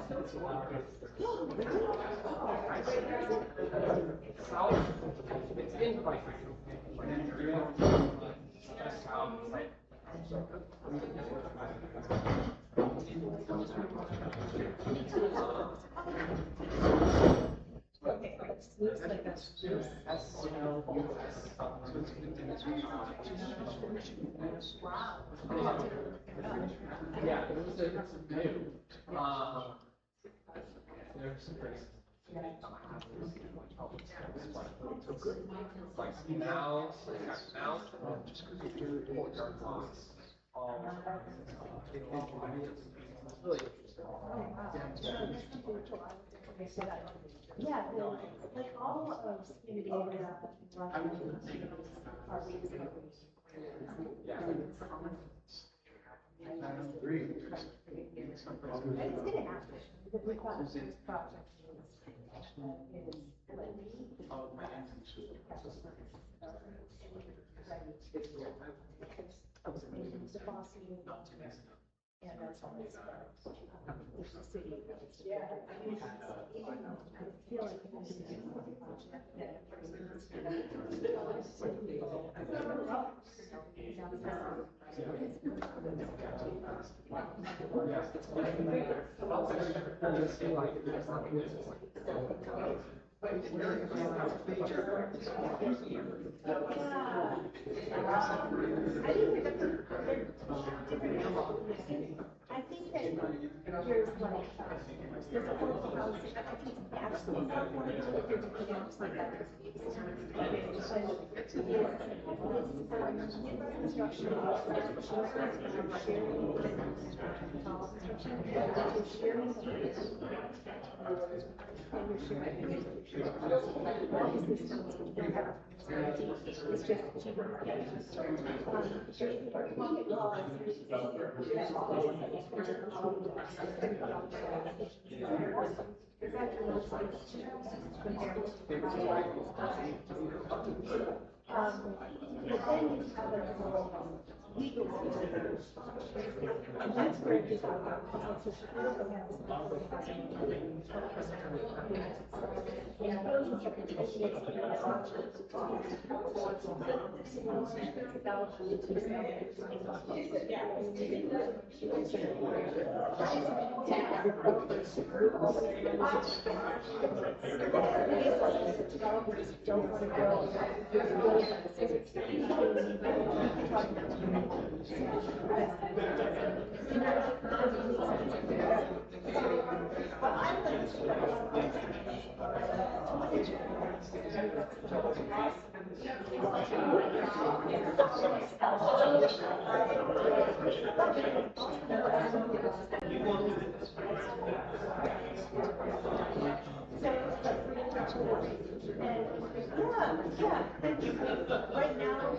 Yeah, it's new. There's some pretty. Like now, just because you do courtyard blocks, really interesting. Yeah, like all of community area are it's gonna happen because we've got this project. And that's all it's about. It's the city. Yeah. I feel like it's a project that I think that there's like there's affordable housing. I think absolutely not one of the things like that. Construction it's just cheaper. But then you have a legal and that's where it gets developers don't want to go. Yeah. Right now,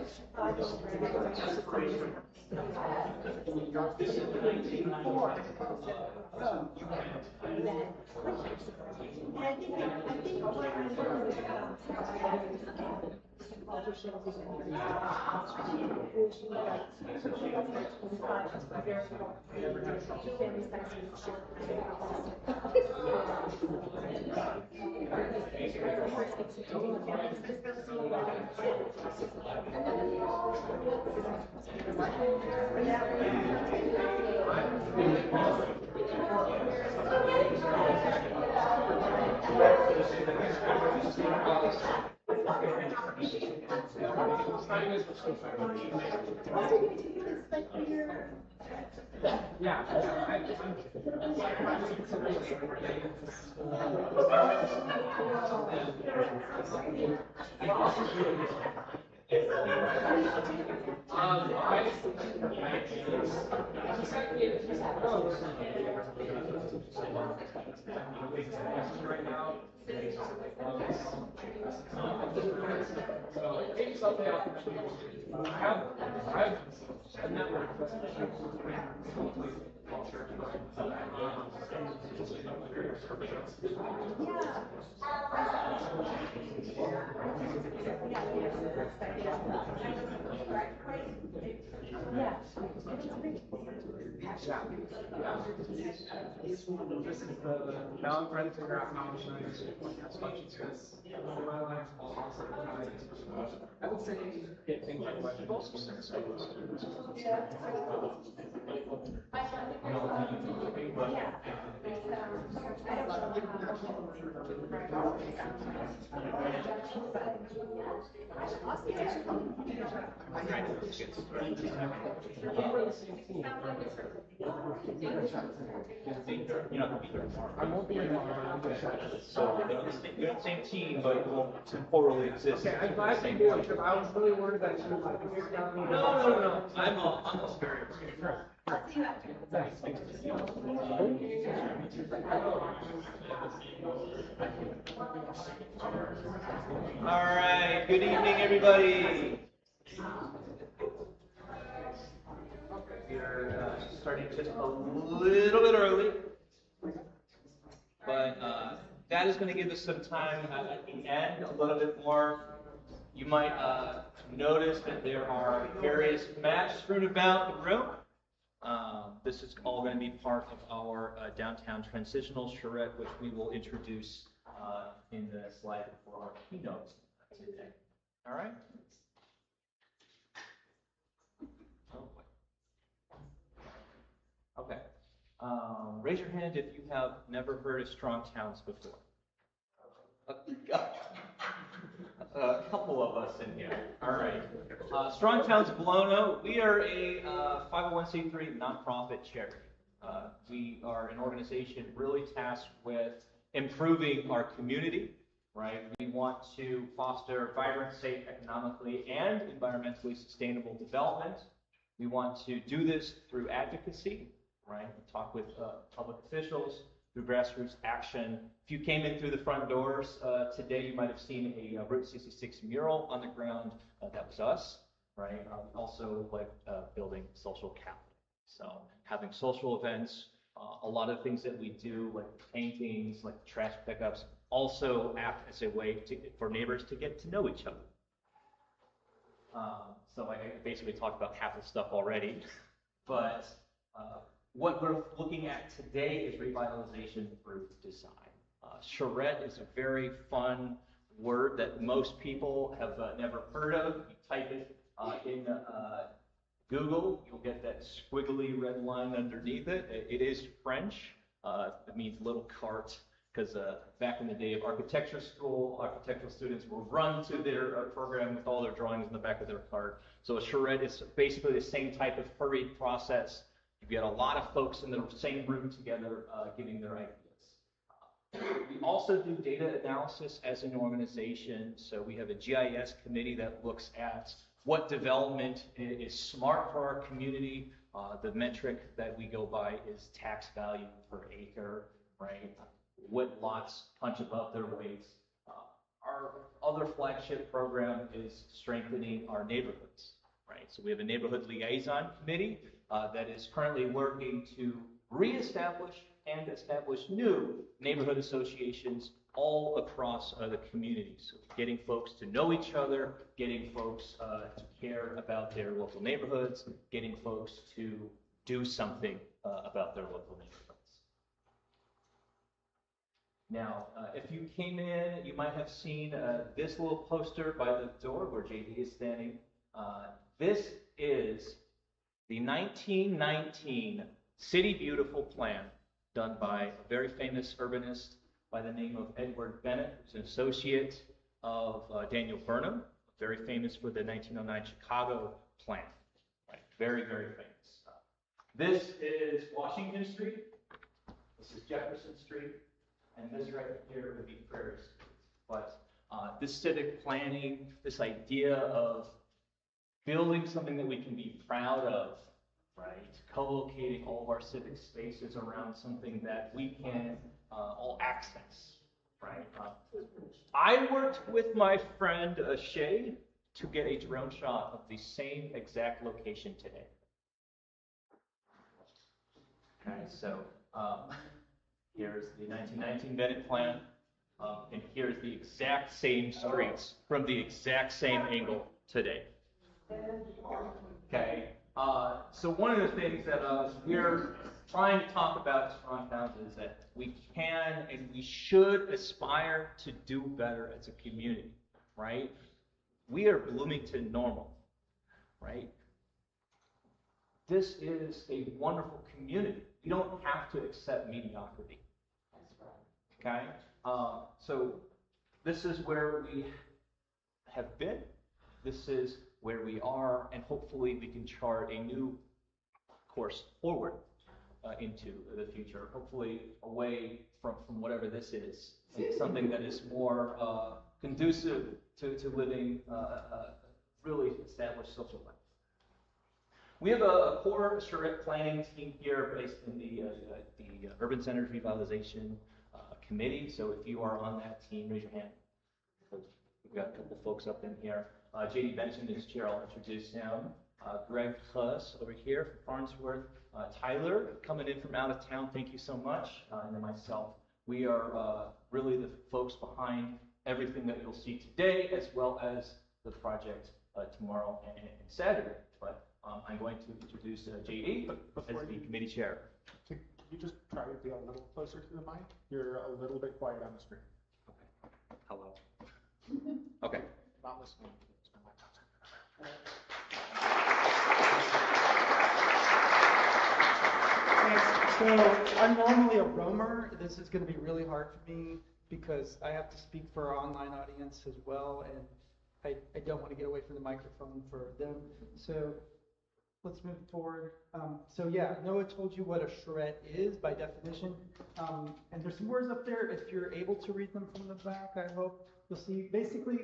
Yeah. This is the, now I'm trying to figure out how much I as much as this in my life while also I would say get things like vegetables. I won't be in tomorrow. So you're on the same team, but you won't temporally exist. Okay, I'm glad you do because I was really worried that you like No. I'm almost very. I'll see you after. All right. Good evening, everybody. We're starting just a little bit early, but that is going to give us some time at the end, a little bit more. You might notice that there are various maps strewn about the room. This is all going to be part of our downtown transitional charrette, which we will introduce in the slide for our keynote today. All right? Okay. Raise your hand if you have never heard of Strong Towns before. A couple of us in here. All right. Strong Towns Bologna, we are a 501c3 nonprofit charity. We are an organization really tasked with improving our community, right? We want to foster vibrant, safe, economically, and environmentally sustainable development. We want to do this through advocacy, right? We talk with public officials, through grassroots action. If you came in through the front doors today, you might have seen a Route 66 mural on the ground. That was us, right? Also, like building social capital. So having social events, a lot of things that we do, like paintings, like trash pickups, also act as a way for neighbors to get to know each other. So I basically talked about half the stuff already, but what we're looking at today is revitalization through design. Charrette is a very fun word that most people have never heard of. You type it in Google, you'll get that squiggly red line underneath it. It is French. It means little cart, because back in the day of architecture school, architectural students will run to their program with all their drawings in the back of their cart. So a charrette is basically the same type of hurried process. You get a lot of folks in the same room together giving their ideas. We also do data analysis as an organization. So we have a GIS committee that looks at what development is smart for our community. The metric that we go by is tax value per acre, right? What lots punch above their weights. Our other flagship program is strengthening our neighborhoods, right? So we have a neighborhood liaison committee that is currently working to reestablish and establish new neighborhood associations all across the community. So getting folks to know each other, getting folks to care about their local neighborhoods, getting folks to do something about their local neighborhoods. Now, if you came in, you might have seen this little poster by the door where JD is standing. This is the 1919 City Beautiful Plan done by a very famous urbanist by the name of Edward Bennett, who's an associate of Daniel Burnham, very famous for the 1909 Chicago plan. Right? Very, very famous. This is Washington Street. This is Jefferson Street. And this right here would be Prairie Street. But this civic planning, this idea of building something that we can be proud of, right? Co-locating all of our civic spaces around something that we can all access, right? I worked with my friend Shay to get a drone shot of the same exact location today. Okay, so here's the 1919 Bennett plan, and here's the exact same streets from the exact same angle today. Okay. So one of the things that we're trying to talk at Strong Towns is that we can and we should aspire to do better as a community, right? We are Bloomington normal, right? This is a wonderful community. You don't have to accept mediocrity. Okay? So this is where we have been. This is where we are, and hopefully we can chart a new course forward into the future. Hopefully away from whatever this is, and something that is more conducive to living a really established social life. We have a core Charrette planning team here based in the Urban Centers Revitalization Committee. So if you are on that team, raise your hand. We've got a couple folks up in here. J.D. Benson is chair. I'll introduce him. Greg Huss over here from Farnsworth. Tyler coming in from out of town. Thank you so much. And then myself. We are really the folks behind everything that you'll see today, as well as the project tomorrow and Saturday. But I'm going to introduce J.D. as the committee chair. Can you just try to be a little closer to the mic? You're a little bit quiet on the screen. Okay. Hello. Okay. Not listening. Thanks. So I'm normally a roamer. This is going to be really hard for me because I have to speak for our online audience as well, and I don't want to get away from the microphone for them. So let's move forward. So yeah, Noah told you what a charrette is by definition. And there's some words up there. If you're able to read them from the back, I hope you'll see. Basically,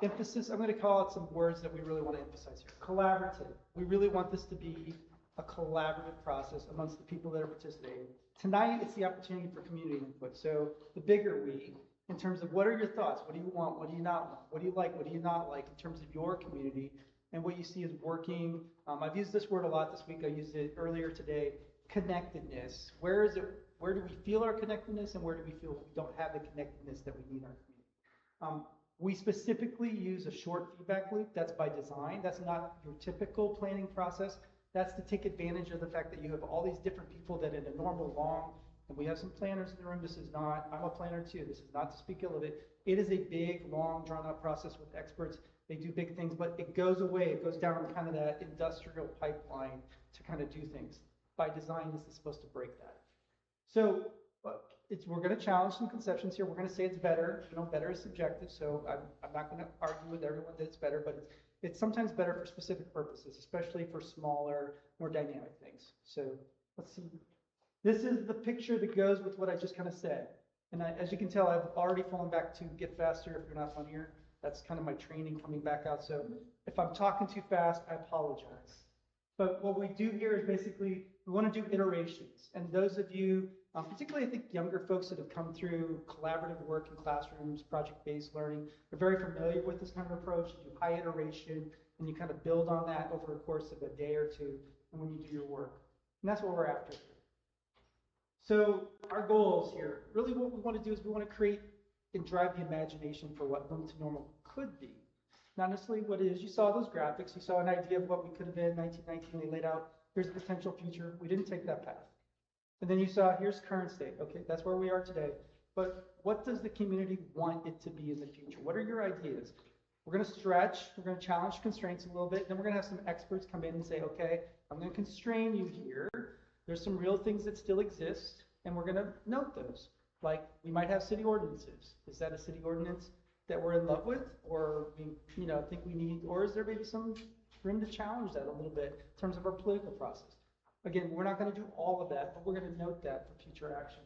emphasis, I'm going to call out some words that we really want to emphasize here. Collaborative. We really want this to be a collaborative process amongst the people that are participating. Tonight, it's the opportunity for community input. So the bigger we, in terms of what are your thoughts? What do you want? What do you not want? What do you like? What do you not like in terms of your community? And what you see is working. I've used this word a lot this week. I used it earlier today. Connectedness. Where is it? Where do we feel our connectedness, and where do we feel we don't have the connectedness that we need in our community? We specifically use a short feedback loop. That's by design. That's not your typical planning process. That's to take advantage of the fact that you have all these different people that in a normal long, and we have some planners in the room. This is not, I'm a planner too. This is not to speak ill of it. It is a big, long, drawn-out process with experts. They do big things, but it goes away. It goes down kind of that industrial pipeline to kind of do things. By design, this is supposed to break that. So we're going to challenge some conceptions here. We're going to say it's better. You know, better is subjective, so I'm not going to argue with everyone that it's better, but it's sometimes better for specific purposes, especially for smaller, more dynamic things. So let's see. This is the picture that goes with what I just kind of said. And as you can tell, I've already fallen back to get faster if you're not funnier. That's kind of my training coming back out. So if I'm talking too fast, I apologize. But what we do here is basically we want to do iterations. And those of you, particularly I think younger folks that have come through collaborative work in classrooms, project-based learning, are very familiar with this kind of approach. You do high iteration, and you kind of build on that over a course of a day or two, and when you do your work. And that's what we're after. So our goals here, really what we want to do is we want to create and drive the imagination for what Bloomington Normal could be. Not necessarily what it is. You saw those graphics. You saw an idea of what we could have been in 1919. They laid out, here's a potential future. We didn't take that path. And then you saw, here's current state. Okay, that's where we are today. But what does the community want it to be in the future? What are your ideas? We're going to stretch. We're going to challenge constraints a little bit. Then we're going to have some experts come in and say, okay, I'm going to constrain you here. There's some real things that still exist, and we're going to note those. Like, we might have city ordinances. Is that a city ordinance that we're in love with, or we, think we need, or is there maybe some room to challenge that a little bit in terms of our political process? Again, we're not going to do all of that, but we're going to note that for future action.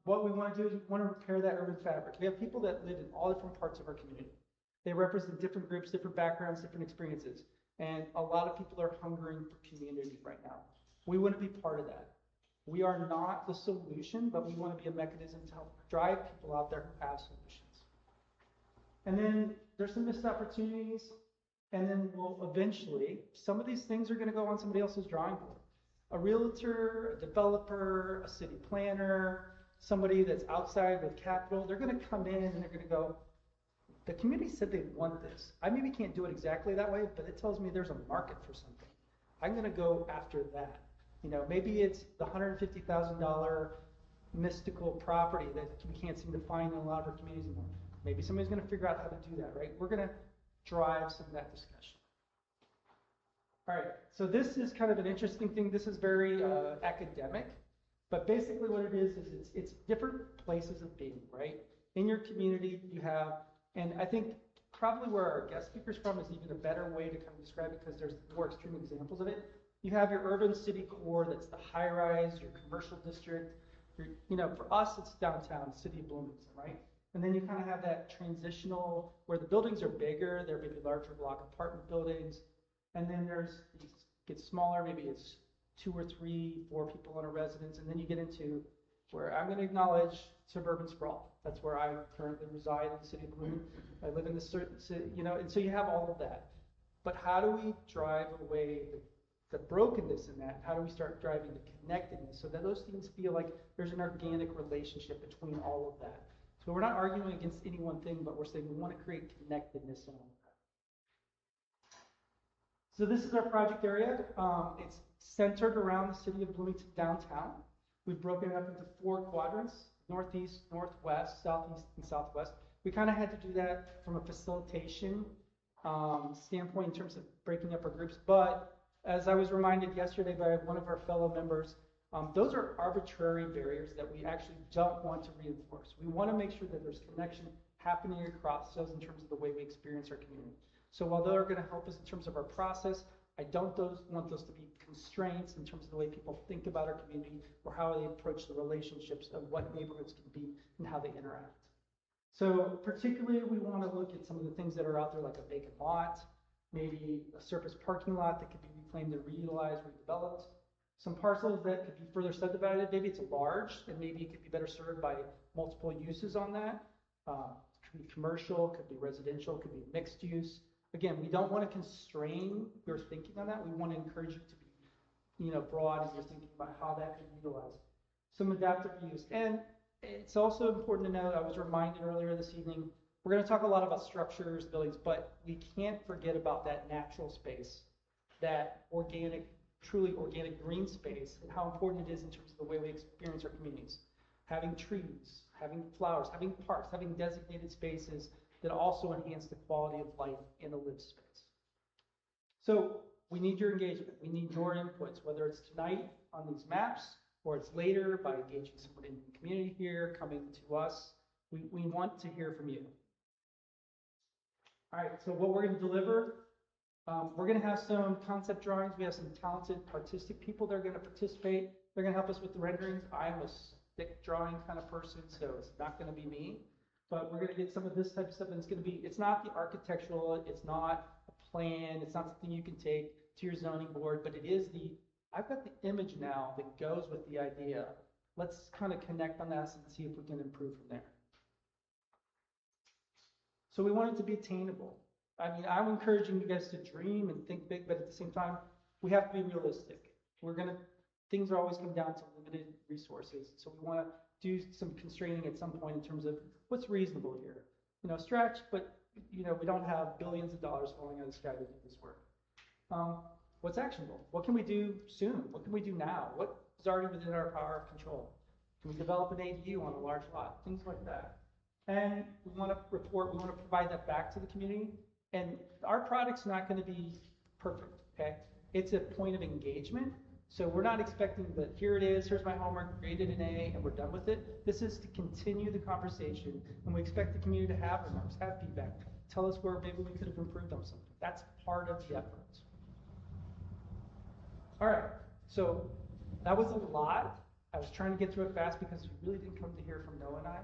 What we want to do is we want to repair that urban fabric. We have people that live in all different parts of our community. They represent different groups, different backgrounds, different experiences, and a lot of people are hungering for community right now. We want to be part of that. We are not the solution, but we want to be a mechanism to help drive people out there who have solutions. And then there's some missed opportunities, and then we'll eventually, some of these things are going to go on somebody else's drawing board. A realtor, a developer, a city planner, somebody that's outside with capital, they're going to come in and they're going to go, the community said they want this. I maybe can't do it exactly that way, but it tells me there's a market for something. I'm going to go after that. You know, maybe it's the $150,000 mystical property that we can't seem to find in a lot of our communities anymore. Maybe somebody's going to figure out how to do that, right? We're going to drive some of that discussion. All right, so this is kind of an interesting thing. This is very academic, but basically what it is it's different places of being, right? In your community, you have, and I think probably where our guest speaker's from is even a better way to kind of describe it because there's more extreme examples of it. You have your urban city core, that's the high-rise, your commercial district. You know, for us, it's downtown, city of Bloomington, right? And then you kind of have that transitional where the buildings are bigger, there may be larger block apartment buildings. And then these get smaller, maybe it's 2 or 3, 4 people in a residence. And then you get into where I'm going to acknowledge suburban sprawl. That's where I currently reside in the city of Bloomington. I live in this certain city, you know, and so you have all of that. But how do we drive away the brokenness in that? How do we start driving the connectedness so that those things feel like there's an organic relationship between all of that? So we're not arguing against any one thing, but we're saying we want to create connectedness in all of that. So this is our project area. It's centered around the city of Bloomington downtown. We've broken it up into 4 quadrants: northeast, northwest, southeast, and southwest. We kind of had to do that from a facilitation standpoint in terms of breaking up our groups. But as I was reminded yesterday by one of our fellow members, those are arbitrary barriers that we actually don't want to reinforce. We want to make sure that there's connection happening across us in terms of the way we experience our community. So while they're going to help us in terms of our process, I don't want those to be constraints in terms of the way people think about our community or how they approach the relationships of what neighborhoods can be and how they interact. So particularly, we want to look at some of the things that are out there, like a vacant lot, maybe a surface parking lot that could be reclaimed and reutilized, redeveloped. Some parcels that could be further subdivided. Maybe it's large and maybe it could be better served by multiple uses on that. Could be commercial, could be residential, could be mixed use. Again, we don't want to constrain your thinking on that. We want to encourage you to be, you know, broad as you're thinking about how that could be utilized. Some adaptive use. And it's also important to note, I was reminded earlier this evening, we're going to talk a lot about structures, buildings, but we can't forget about that natural space, that organic, truly organic green space, and how important it is in terms of the way we experience our communities. Having trees, having flowers, having parks, having designated spaces that also enhance the quality of life in a lived space. So we need your engagement. We need your inputs, whether it's tonight on these maps or it's later by engaging somebody in the community here, coming to us. We want to hear from you. All right, so what we're going to deliver, we're going to have some concept drawings. We have some talented artistic people that are going to participate. They're going to help us with the renderings. I'm a stick drawing kind of person, so it's not going to be me. But we're going to get some of this type of stuff, and it's not the architectural, it's not a plan, it's not something you can take to your zoning board, but it is I've got the image now that goes with the idea. Let's kind of connect on that and see if we can improve from there. So we want it to be attainable. I mean, I'm encouraging you guys to dream and think big, but at the same time, we have to be realistic. Things are always coming down to limited resources. So we want to do some constraining at some point in terms of what's reasonable here. You know, stretch, but you know, we don't have billions of dollars falling out of the sky to do this work. What's actionable? What can we do soon? What can we do now? What is already within our power of control? Can we develop an ADU on a large lot? Things like that. And we want to provide that back to the community. And our product's not going to be perfect, okay? It's a point of engagement. So we're not expecting that here it is, here's my homework, graded an A, and we're done with it. This is to continue the conversation, and we expect the community to have remarks, have feedback, tell us where maybe we could have improved on something. That's part of the effort. All right, so that was a lot. I was trying to get through it fast because you really didn't come to hear from Noah and I.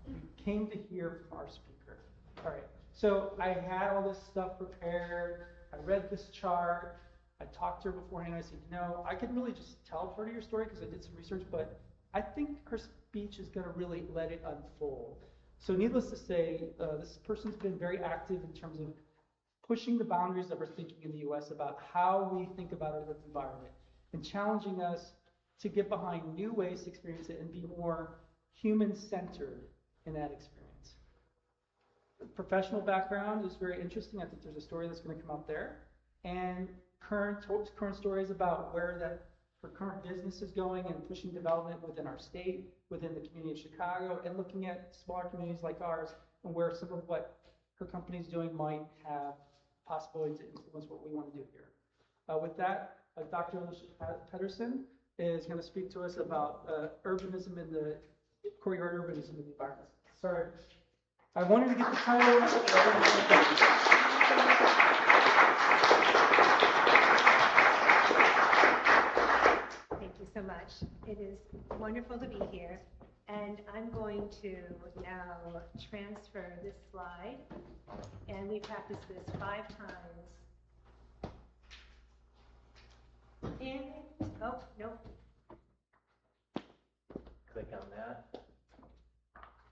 You came to hear from our speaker. All right, so I had all this stuff prepared. I read this chart. I talked to her beforehand. I said, you know, I can really just tell part of your story because I did some research, but I think her speech is going to really let it unfold. So needless to say, this person's been very active in terms of pushing the boundaries of our thinking in the U.S. about how we think about our lived environment and challenging us to get behind new ways to experience it and be more human-centered in that experience. The professional background is very interesting. I think there's a story that's going to come out there. And current stories about where her current business is going and pushing development within our state, within the community of Chicago, and looking at smaller communities like ours and where some of what her company is doing might have possibility to influence what we want to do here. With that, Dr. Alicia Pederson is going to speak to us about urbanism in the courtyard urbanism in the environment. Sorry, I wanted to get the title. Thank you so much. It is wonderful to be here. And I'm going to now transfer this slide. And we practiced this 5 times. And, oh, no. Click on that.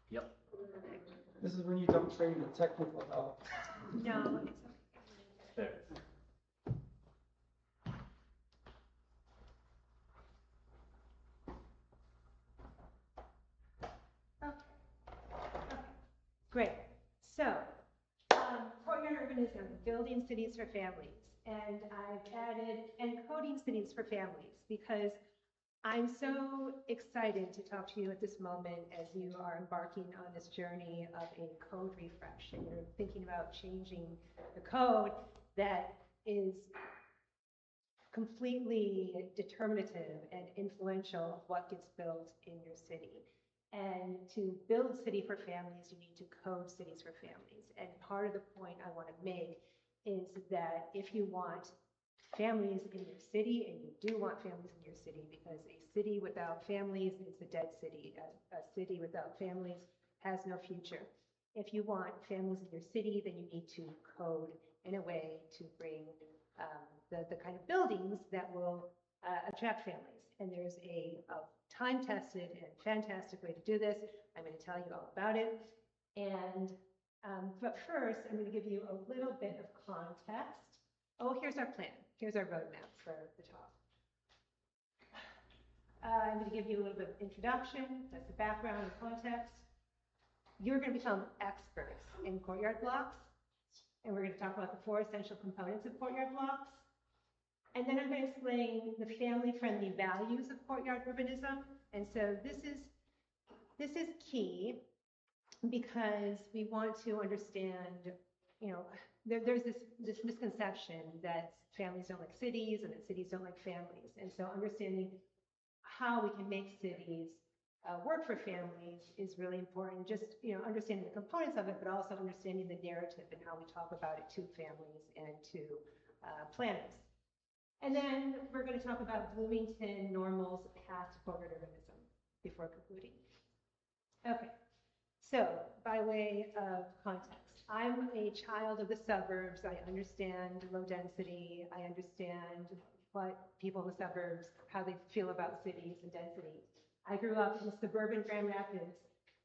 Yep. This is when you don't train the technical help. No, it's okay. There. Great. So, courtyard urbanism, building cities for families. And I've added encoding cities for families because I'm so excited to talk to you at this moment as you are embarking on this journey of a code refresh and you're thinking about changing the code that is completely determinative and influential of what gets built in your city. And to build city for families, you need to code cities for families. And part of the point I want to make is that if you want families in your city, and you do want families in your city, because a city without families is a dead city. A city without families has no future. If you want families in your city, then you need to code in a way to bring the kind of buildings that will attract families. And there's a time-tested and fantastic way to do this. I'm going to tell you all about it. And but first, I'm going to give you a little bit of context. Oh, here's our plan. Here's our roadmap for the talk. I'm going to give you a little bit of introduction. That's the background and context. You're going to become experts in courtyard blocks. And we're going to talk about the 4 essential components of courtyard blocks. And then I'm going to explain the family-friendly values of courtyard urbanism. And so this is key because we want to understand, there's this misconception that families don't like cities and that cities don't like families. And so understanding how we can make cities work for families is really important. Just, understanding the components of it, but also understanding the narrative and how we talk about it to families and to planners. And then we're going to talk about Bloomington Normal's path to courtyard urbanism before concluding. Okay, so by way of context, I'm a child of the suburbs. I understand low density. I understand what people in the suburbs, how they feel about cities and density. I grew up in suburban Grand Rapids,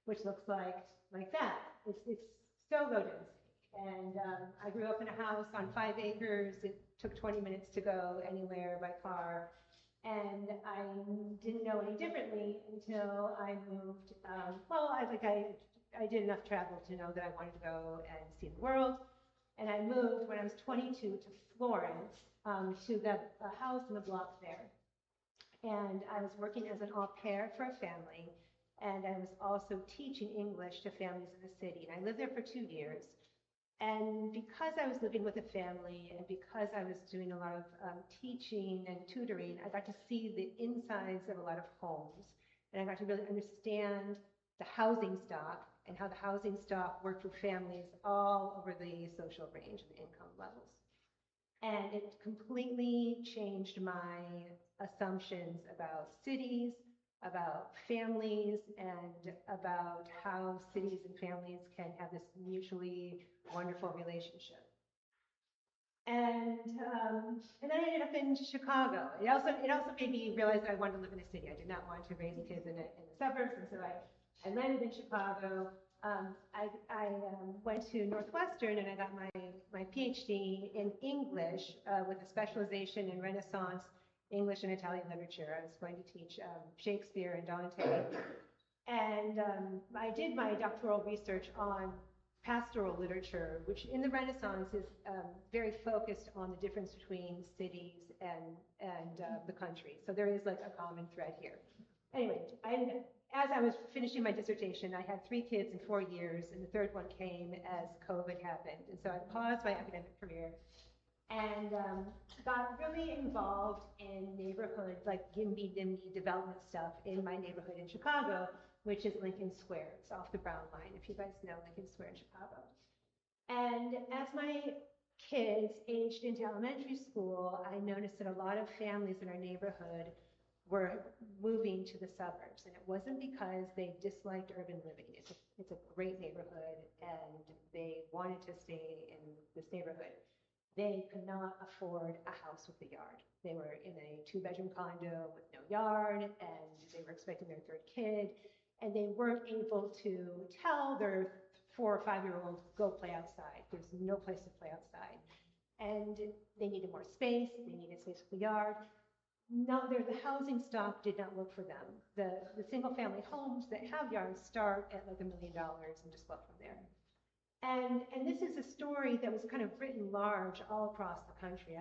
which looks like that. It's so low density. And I grew up in a house on 5 acres. It took 20 minutes to go anywhere by car. And I didn't know any differently until I moved. I did enough travel to know that I wanted to go and see the world. And I moved when I was 22 to Florence, to the house in the block there. And I was working as an au pair for a family. And I was also teaching English to families in the city. And I lived there for 2 years. And because I was living with a family and because I was doing a lot of teaching and tutoring, I got to see the insides of a lot of homes. And I got to really understand the housing stock and how the housing stock worked with families all over the social range and the income levels. And it completely changed my assumptions about cities, about families, and about how cities and families can have this mutually wonderful relationship. And then I ended up in Chicago. It also made me realize that I wanted to live in a city. I did not want to raise kids in the suburbs, and so I landed in Chicago. I went to Northwestern and I got my PhD in English with a specialization in Renaissance English and Italian literature. I was going to teach Shakespeare and Dante. And I did my doctoral research on pastoral literature, which in the Renaissance is very focused on the difference between cities and the country. So there is like a common thread here. Anyway, as I was finishing my dissertation, I had 3 kids in 4 years, and the third one came as COVID happened. And so I paused my academic career and got really involved in neighborhood, like NIMBY development stuff in my neighborhood in Chicago, which is Lincoln Square. It's off the Brown Line, if you guys know Lincoln Square in Chicago. And as my kids aged into elementary school, I noticed that a lot of families in our neighborhood were moving to the suburbs. And it wasn't because they disliked urban living. It's a great neighborhood, and they wanted to stay in this neighborhood. They could not afford a house with a yard. They were in a 2-bedroom condo with no yard, and they were expecting their 3rd kid, and they weren't able to tell their 4 or 5-year-old, go play outside. There's no place to play outside. And they needed more space. They needed space with the yard. No, the housing stock did not work for them. The single-family homes that have yards start at like $1 million and just go from there. And this is a story that was kind of written large all across the country.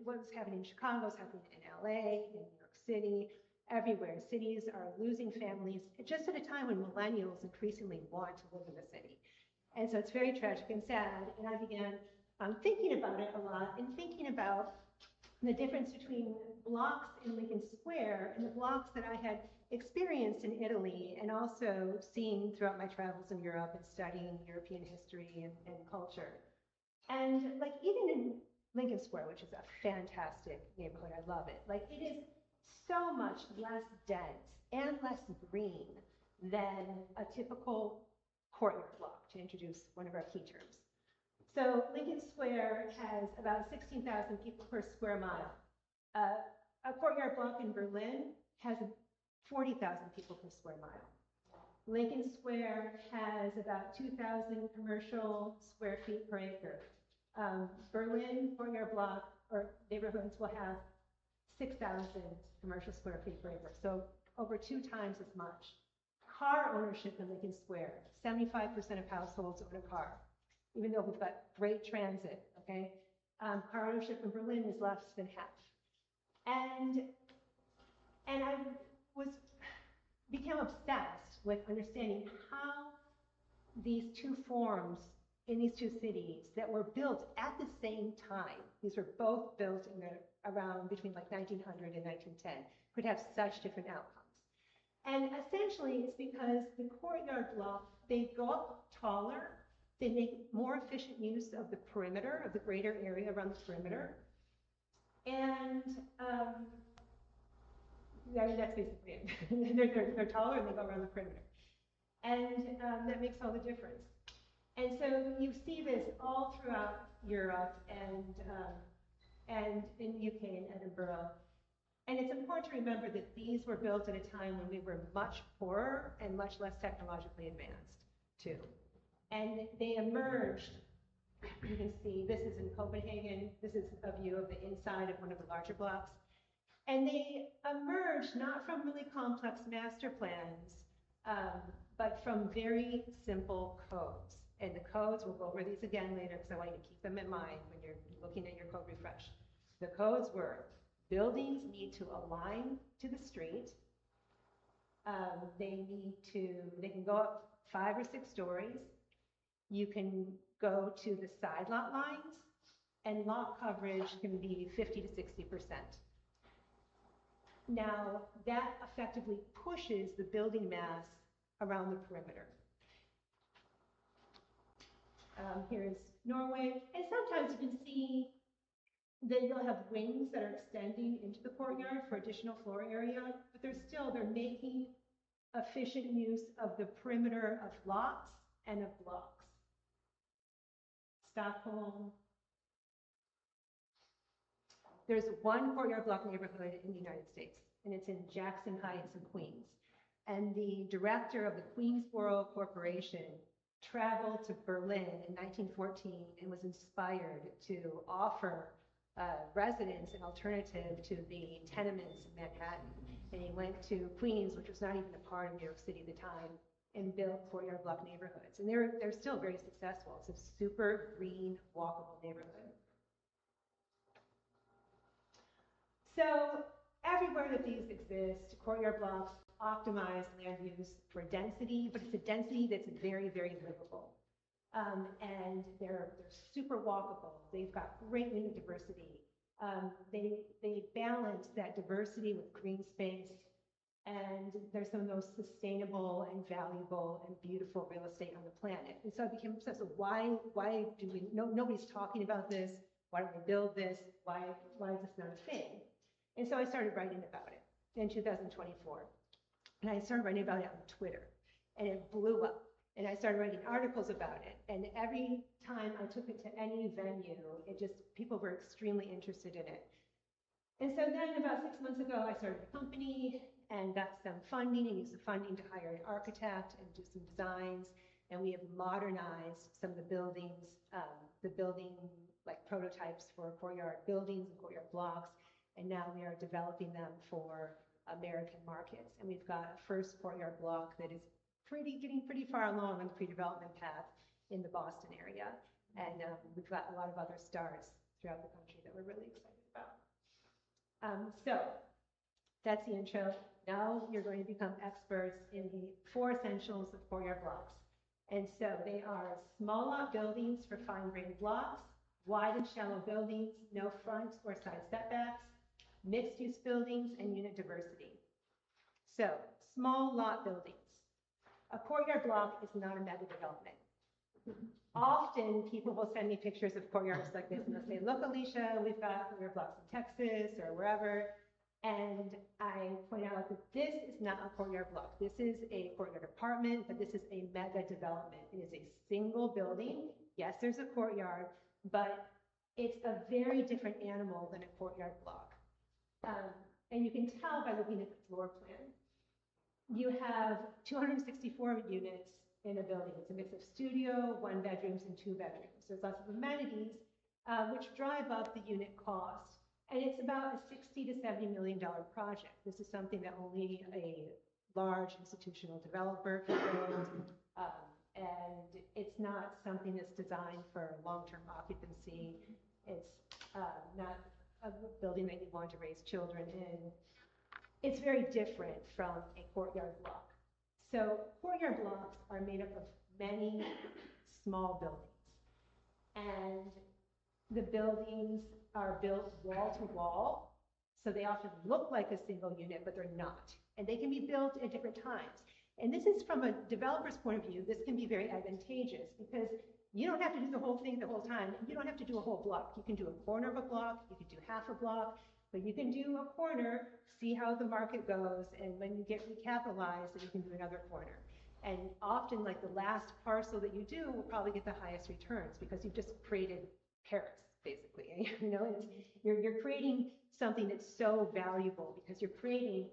What's happening in Chicago is happening in LA, in New York City, everywhere. Cities are losing families just at a time when millennials increasingly want to live in the city. And so it's very tragic and sad. And I began thinking about it a lot and thinking about the difference between blocks in Lincoln Square and the blocks that I had experienced in Italy, and also seeing throughout my travels in Europe and studying European history and culture. And like even in Lincoln Square, which is a fantastic neighborhood, I love it. Like it is so much less dense and less green than a typical courtyard block, to introduce one of our key terms. So Lincoln Square has about 16,000 people per square mile. A courtyard block in Berlin has 40,000 people per square mile. Lincoln Square has about 2,000 commercial square feet per acre. Berlin courtyard block or neighborhoods will have 6,000 commercial square feet per acre, so over 2 times as much. Car ownership in Lincoln Square, 75% of households own a car, even though we've got great transit, okay? Car ownership in Berlin is less than half. And I became obsessed with understanding how these 2 forms in these 2 cities that were built at the same time, these were both built in around between like 1900 and 1910, could have such different outcomes. And essentially it's because the courtyard block, they go up taller, they make more efficient use of the perimeter, of the greater area around the perimeter. And I mean, that's basically it. They're taller and they go around the perimeter. And that makes all the difference. And so you see this all throughout Europe and in the UK and Edinburgh. And it's important to remember that these were built at a time when we were much poorer and much less technologically advanced, too. And they emerged, you can see, this is in Copenhagen. This is a view of the inside of one of the larger blocks. And they emerged not from really complex master plans, but from very simple codes. And the codes, we'll go over these again later because I want you to keep them in mind when you're looking at your code refresh. The codes were, buildings need to align to the street. They can go up 5 or 6 stories. You can go to the side lot lines, and lot coverage can be 50 to 60%. Now, that effectively pushes the building mass around the perimeter. Here's Norway, and sometimes you can see that you'll have wings that are extending into the courtyard for additional floor area, but they're making efficient use of the perimeter of lots and of blocks. Stockholm. There's one courtyard block neighborhood in the United States, and it's in Jackson Heights in Queens. And the director of the Queensboro Corporation traveled to Berlin in 1914 and was inspired to offer residents an alternative to the tenements in Manhattan. And he went to Queens, which was not even a part of New York City at the time, and built courtyard block neighborhoods. And they're still very successful. It's a super green, walkable neighborhood. So everywhere that these exist, courtyard blocks optimize land use for density, but it's a density that's very, very livable. And they're super walkable. They've got great unit diversity. They balance that diversity with green space, and they're some of the most sustainable and valuable and beautiful real estate on the planet. And so I became obsessed with why do we, nobody's talking about this, why don't we build this, why is this not a thing? And so I started writing about it in 2024. And I started writing about it on Twitter, and it blew up. And I started writing articles about it. And every time I took it to any venue, people were extremely interested in it. And so then about 6 months ago, I started a company and got some funding and used the funding to hire an architect and do some designs. And we have modernized some of the buildings, like prototypes for courtyard buildings and courtyard blocks. And now we are developing them for American markets. And we've got a first courtyard block that is getting pretty far along on the pre-development path in the Boston area. And we've got a lot of other starts throughout the country that we're really excited about. So that's the intro. Now you're going to become experts in the 4 essentials of courtyard blocks. And so they are small lot buildings for fine-grained blocks, wide and shallow buildings, no front or side setbacks, mixed-use buildings, and unit diversity. So small lot buildings. A courtyard block is not a mega development. Often people will send me pictures of courtyards like this and they'll say, look, Alicia, we've got courtyard blocks in Texas or wherever. And I point out that this is not a courtyard block. This is a courtyard apartment, but this is a mega development. It is a single building. Yes, there's a courtyard, but it's a very different animal than a courtyard block. And you can tell by looking at the floor plan. You have 264 units in a building. It's a mix of studio, 1 bedrooms, and 2 bedrooms. There's lots of amenities, which drive up the unit cost. And it's about a $60 to $70 million project. This is something that only a large institutional developer can build. And it's not something that's designed for long-term occupancy. It's not a building that you want to raise children in. It's very different from a courtyard block. So courtyard blocks are made up of many small buildings. And the buildings are built wall to wall. So they often look like a single unit, but they're not. And they can be built at different times. And this is from a developer's point of view, this can be very advantageous because you don't have to do the whole thing the whole time. You don't have to do a whole block. You can do a corner of a block, you can do half a block, but you can do a corner, see how the market goes, and when you get recapitalized, then you can do another corner. And often, like the last parcel that you do will probably get the highest returns because you've just created Paris, basically. You know, you're creating something that's so valuable because you're creating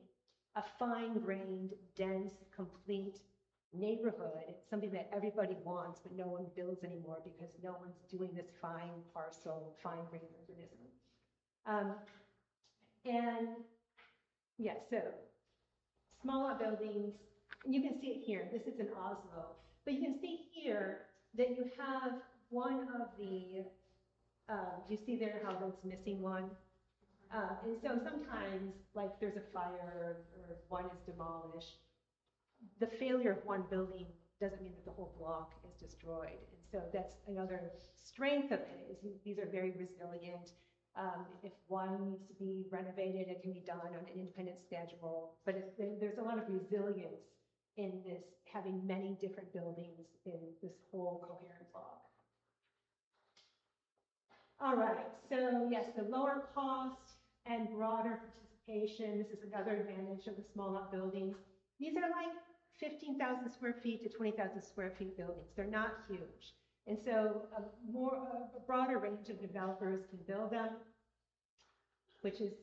a fine-grained, dense, complete neighborhood. It's something that everybody wants, but no one builds anymore because no one's doing this fine parcel, fine-grained urbanism. And yeah, so small lot buildings, and you can see it here. This is in Oslo, but you can see here that you have one of the, you see there how it's missing one? And so sometimes, like there's a fire or one is demolished, the failure of one building doesn't mean that the whole block is destroyed. And so that's another strength of it, is these are very resilient. If one needs to be renovated, it can be done on an independent schedule. But there's a lot of resilience in this, having many different buildings in this whole coherent block. All right, so yes, the lower cost and broader participation. This is another advantage of the small lot buildings. These are like 15,000 square feet to 20,000 square feet buildings. They're not huge. And so a broader range of developers can build them, which is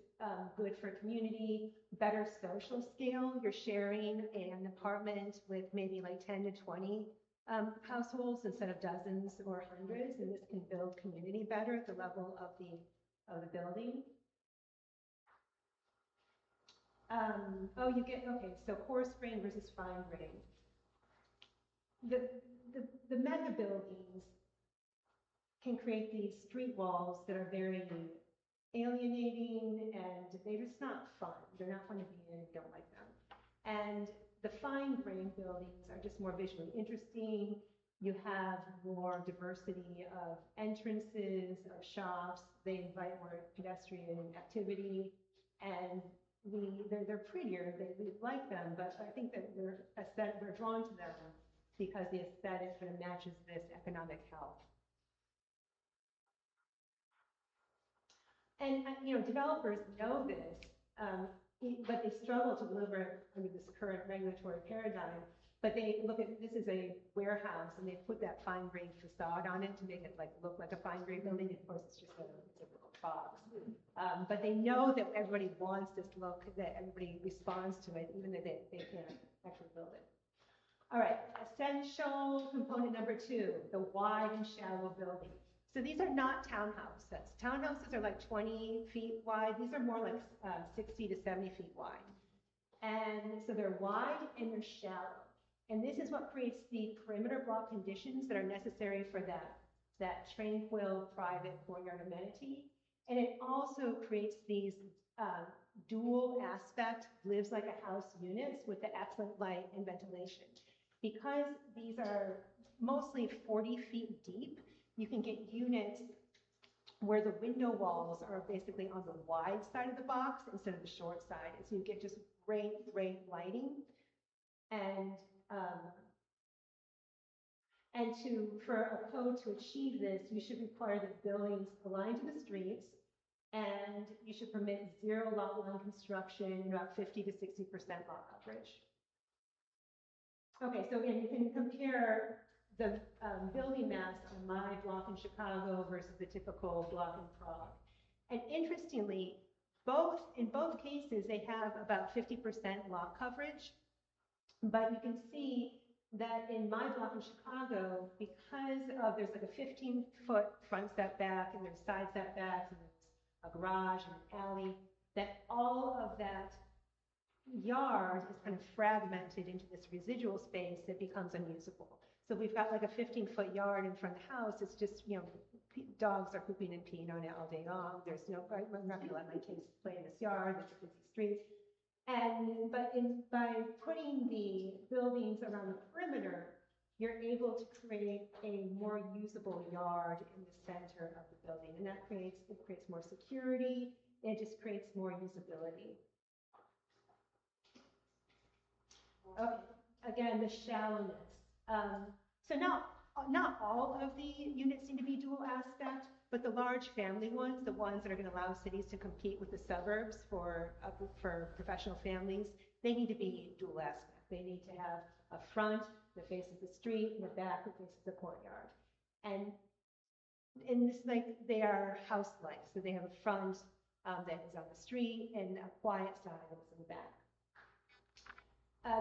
good for community, better social scale. You're sharing an apartment with maybe like 10 to 20 households instead of dozens or hundreds, and this can build community better at the level of the building. Okay, so coarse grain versus fine grain. the mega buildings can create these street walls that are very alienating, and they're just not fun. They're not fun to be in, you don't like them. And the fine-grained buildings are just more visually interesting. You have more diversity of entrances, of shops. They invite more pedestrian activity, and they're prettier. We like them, but I think that we're drawn to them because the aesthetic kind of matches this economic health. And developers know this, but they struggle to deliver it under this current regulatory paradigm. But they look at, this is a warehouse, and they put that fine-grained facade on it to make it look like a fine-grained building. Of course, it's just a box. But they know that everybody wants this look, that everybody responds to it, even though they can't actually build it. All right, essential component number 2, the wide and shallow building. So these are not townhouses. Townhouses are like 20 feet wide. These are more like 60 to 70 feet wide. And so they're wide and they're shallow. And this is what creates the perimeter block conditions that are necessary for that tranquil private courtyard amenity. And it also creates these dual aspect, lives like a house units with the excellent light and ventilation. Because these are mostly 40 feet deep, you can get units where the window walls are basically on the wide side of the box instead of the short side. And so you get just great lighting. And for a code to achieve this, you should require that buildings align to the streets, and you should permit 0 lot line construction and about 50 to 60% lot coverage. Okay, so again, you can compare the building mass on my block in Chicago versus the typical block in Prague. And interestingly, in both cases, they have about 50% lot coverage. But you can see that in my block in Chicago, because there's like a 15-foot front setback, and there's side setbacks, and there's a garage and an alley, that all of that yard is kind of fragmented into this residual space that becomes unusable. So we've got like a 15-foot yard in front of the house. It's just, dogs are pooping and peeing on it all day long. I'm not going to let my kids play in this yard. There's busy streets. But by putting the buildings around the perimeter, you're able to create a more usable yard in the center of the building, and that creates more security. It just creates more usability. Okay, again, the shallowness. So not all of the units need to be dual aspect, but the large family ones, the ones that are going to allow cities to compete with the suburbs for professional families, they need to be dual aspect. They need to have a front that faces the street and a back that faces the courtyard. And this, they are house-like, so they have a front that is on the street and a quiet side that's in the back.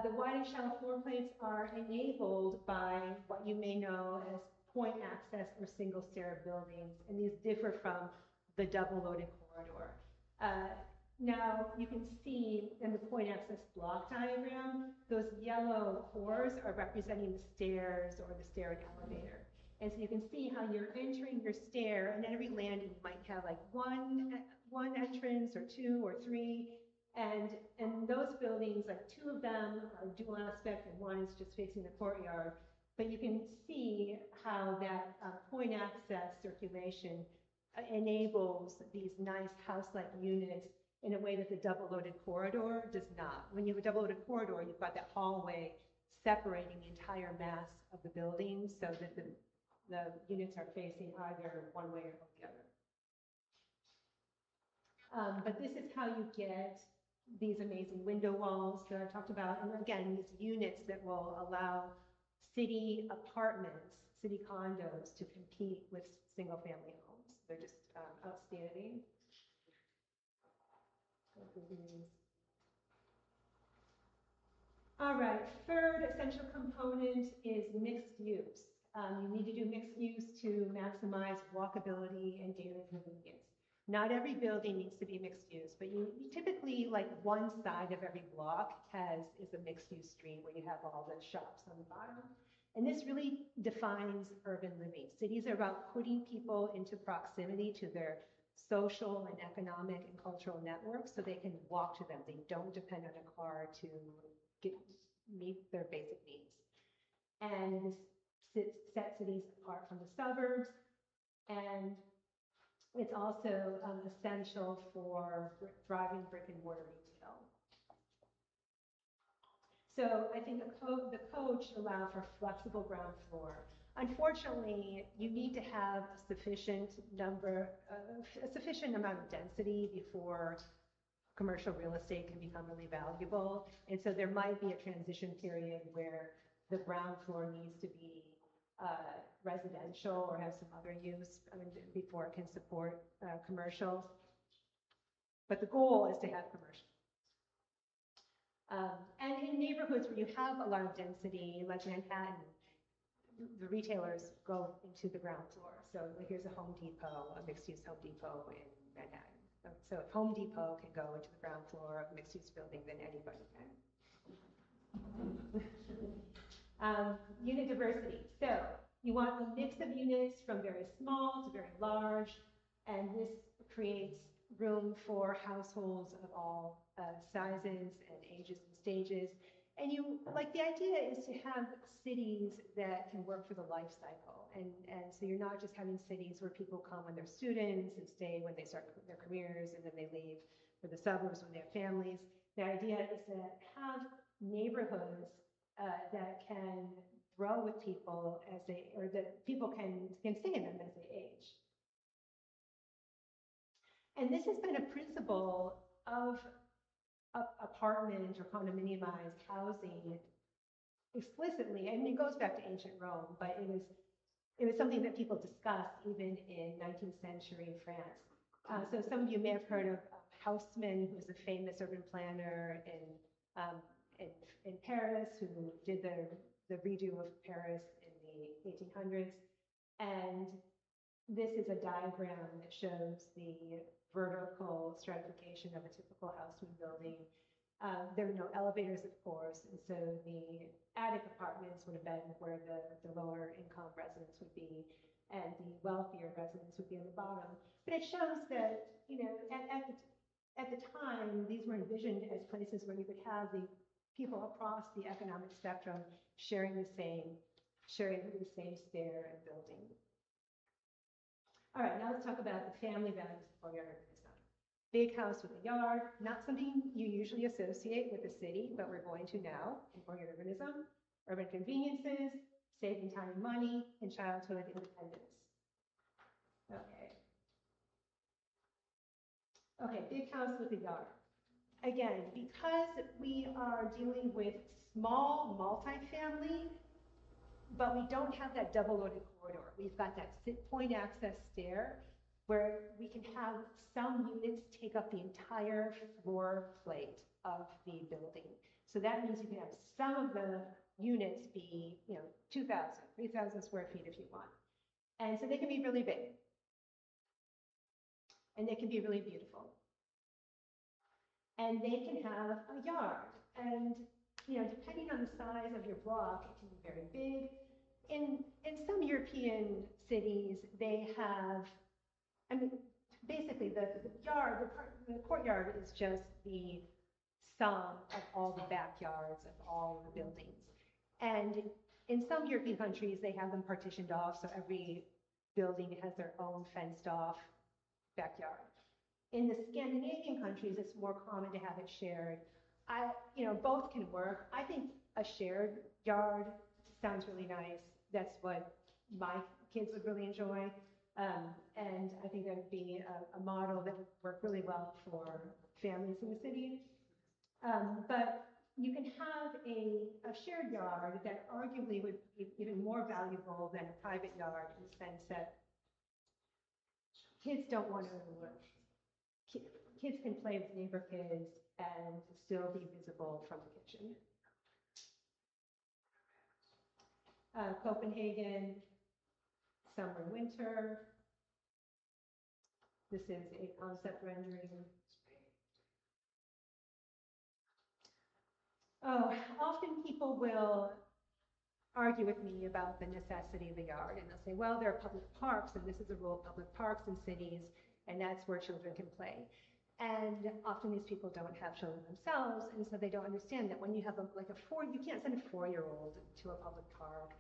The wide and shallow floor plates are enabled by what you may know as point access or single stair buildings, and these differ from the double loaded corridor. Now you can see in the point access block diagram, those yellow cores are representing the stairs or the stair and elevator. And so you can see how you're entering your stair, and at every landing you might have like one entrance or 2 or 3. And those buildings, like 2 of them are dual aspect and 1 is just facing the courtyard. But you can see how that point access circulation enables these nice house-like units in a way that the double-loaded corridor does not. When you have a double-loaded corridor, you've got that hallway separating the entire mass of the building so that the units are facing either one way or the other. But this is how you get these amazing window walls that I talked about. And again, these units that will allow city apartments, city condos to compete with single-family homes. They're just outstanding. All right, third essential component is mixed use. You need to do mixed use to maximize walkability and daily convenience. Not every building needs to be mixed use, but you typically, like, one side of every block is a mixed use street where you have all the shops on the bottom. And this really defines urban living. Cities are about putting people into proximity to their social and economic and cultural networks so they can walk to them. They don't depend on a car to meet their basic needs. And this sets cities apart from the suburbs. And it's also essential for thriving brick and mortar retail. So I think the code should allow for flexible ground floor. Unfortunately, you need to have a sufficient amount of density before commercial real estate can become really valuable. And so there might be a transition period where the ground floor needs to be residential or have some other use before it can support commercial. But the goal is to have commercial. And in neighborhoods where you have a lot of density, like Manhattan, the retailers go into the ground floor. So here's a Home Depot, a mixed-use Home Depot in Manhattan. So if Home Depot can go into the ground floor of a mixed-use building, then anybody can. Unit diversity. So you want a mix of units from very small to very large, and this creates room for households of all sizes and ages and stages. And the idea is to have cities that can work for the life cycle. And so you're not just having cities where people come when they're students and stay when they start their careers, and then they leave for the suburbs when they have families. The idea is to have neighborhoods that can grow with people or that people can stay in them as they age. And this has been a principle of apartment or condominiumized housing explicitly. I mean, it goes back to ancient Rome, but it was something that people discussed even in 19th century France. So some of you may have heard of Haussmann, who's a famous urban planner in Paris, who did the redo of Paris in the 1800s. And this is a diagram that shows the vertical stratification of a typical Haussmann building. There were no elevators, of course, and so the attic apartments would have been where the lower income residents would be, and the wealthier residents would be on the bottom. But it shows that, at the time, these were envisioned as places where you could have the people across the economic spectrum sharing the same stair and building. All right, now let's talk about the family values of courtyard urbanism. Big house with a yard, not something you usually associate with the city, but we're going to now in courtyard urbanism. Urban conveniences, saving time and money, and childhood independence. Okay, big house with a yard. Again, because we are dealing with small multifamily, but we don't have that double-loaded corridor. We've got that point access stair where we can have some units take up the entire floor plate of the building. So that means you can have some of the units be, 2,000, 3,000 square feet if you want. And so they can be really big. And they can be really beautiful. And they can have a yard. And, depending on the size of your block, it can be very big. In some European cities, they have, basically the courtyard is just the sum of all the backyards of all the buildings. And in some European countries, they have them partitioned off, so every building has their own fenced off backyard. In the Scandinavian countries, it's more common to have it shared. Both can work. I think a shared yard sounds really nice. That's what my kids would really enjoy. And I think that would be a model that would work really well for families in the city. But you can have a shared yard that arguably would be even more valuable than a private yard in the sense that kids don't want to, kids can play with neighbor kids and still be visible from the kitchen. Copenhagen, summer, winter. This is a concept rendering. Oh, often people will argue with me about the necessity of the yard, and they'll say, well, there are public parks, and this is a rule of public parks in cities, and that's where children can play. And often these people don't have children themselves, and so they don't understand that when you have you can't send a 4-year-old to a public park,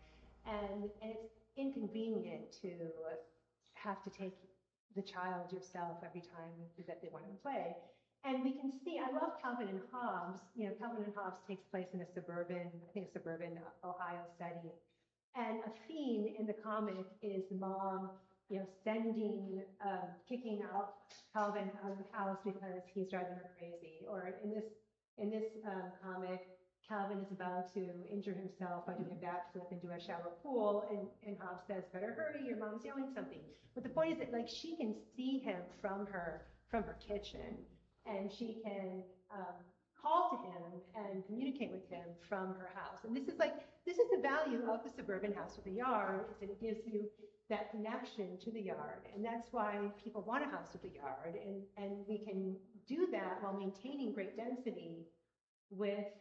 and it's inconvenient to have to take the child yourself every time that they want to play. And we can see, I love Calvin and Hobbes. You know, Calvin and Hobbes takes place in a suburban Ohio setting. And a theme in the comic is the mom, kicking out Calvin out of the house because he's driving her crazy. Or in this comic, Calvin is about to injure himself by doing a backflip into a shallow pool, and Hobbes says, "Better hurry, your mom's yelling something." But the point is that she can see him from her kitchen, and she can call to him and communicate with him from her house. And this is the value of the suburban house with a yard, is that it gives you that connection to the yard. And that's why people want a house with a yard. And we can do that while maintaining great density with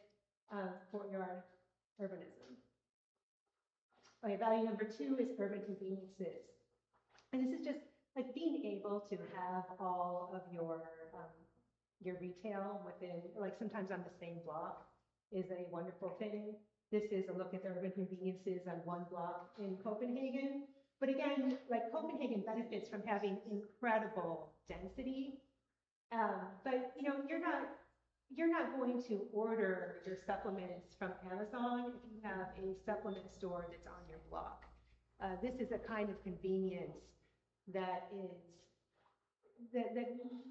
courtyard urbanism. Okay, value number 2 is urban conveniences. And this is just being able to have all of your retail within, sometimes on the same block, is a wonderful thing. This is a look at the urban conveniences on one block in Copenhagen. But again, Copenhagen benefits from having incredible density. But you're not going to order your supplements from Amazon if you have a supplement store that's on your block. This is a kind of convenience that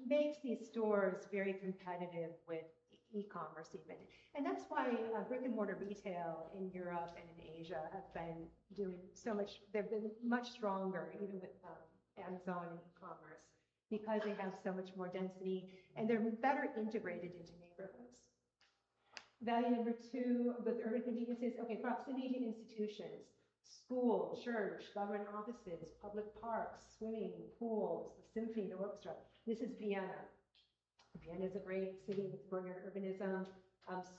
makes these stores very competitive with e-commerce even. And that's why brick and mortar retail in Europe and in Asia have been doing so much, they've been much stronger even with Amazon and e-commerce, because they have so much more density and they're better integrated into neighborhoods. Value number 2 with urban conveniences, proximity to institutions. School, church, government offices, public parks, swimming pools, the symphony, the orchestra. This is Vienna. Vienna is a great city with courtyard urbanism.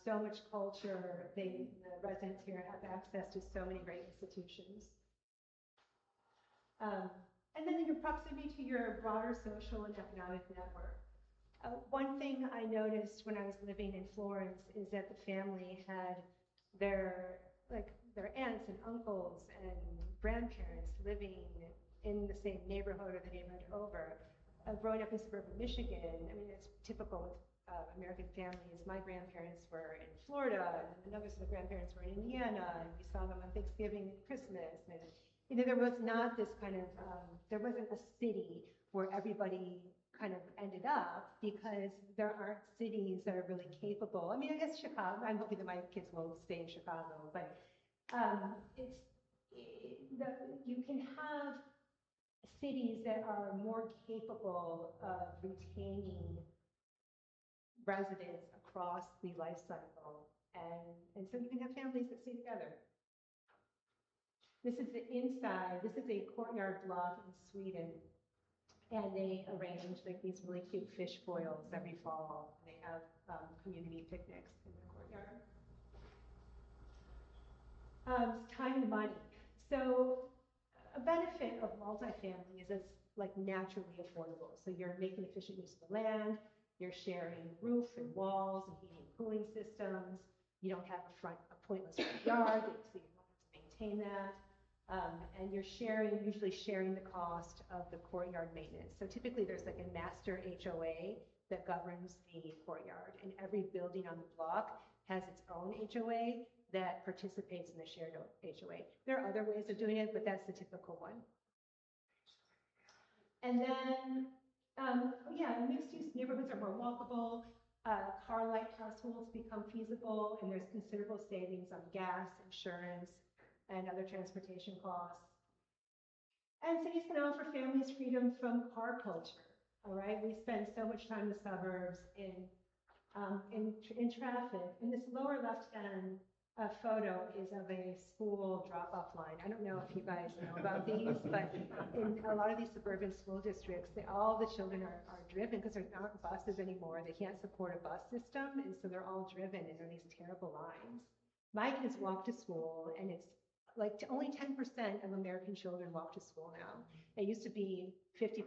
So much culture. The residents here have access to so many great institutions. And then your proximity to your broader social and economic network. One thing I noticed when I was living in Florence is that the family had their aunts and uncles and grandparents living in the same neighborhood or the neighborhood over. Growing up in suburban Michigan, it's typical with American families. My grandparents were in Florida, and the others of the grandparents were in Indiana, and we saw them on Thanksgiving and Christmas. And there was not this there wasn't a city where everybody kind of ended up, because there aren't cities that are really capable. I guess Chicago, I'm hoping that my kids will stay in Chicago, but you can have cities that are more capable of retaining residents across the life cycle, and so you can have families that stay together. This is the inside. This is a courtyard block in Sweden, and they arrange these really cute fish foils every fall. They have community picnics in the courtyard. Time and money. So a benefit of multifamily is it's naturally affordable. So you're making efficient use of the land, you're sharing roof and walls and heating and cooling systems. You don't have a pointless front yard, so you don't have to maintain that. And you're usually sharing the cost of the courtyard maintenance. So typically there's a master HOA that governs the courtyard, and every building on the block has its own HOA that participates in the shared HOA. There are other ways of doing it, but that's the typical one. And then, mixed-use neighborhoods are more walkable. Car-light households become feasible, and there's considerable savings on gas, insurance, and other transportation costs. And cities can offer families freedom from car culture. All right, we spend so much time in the suburbs in traffic. And this lower left-hand photo is of a school drop-off line. I don't know if you guys know about these, but in a lot of these suburban school districts, all the children are driven because there aren't buses anymore. They can't support a bus system, and so they're all driven, and there are these terrible lines. My kids walk to school, and it's only 10% of American children walk to school now. It used to be 50%,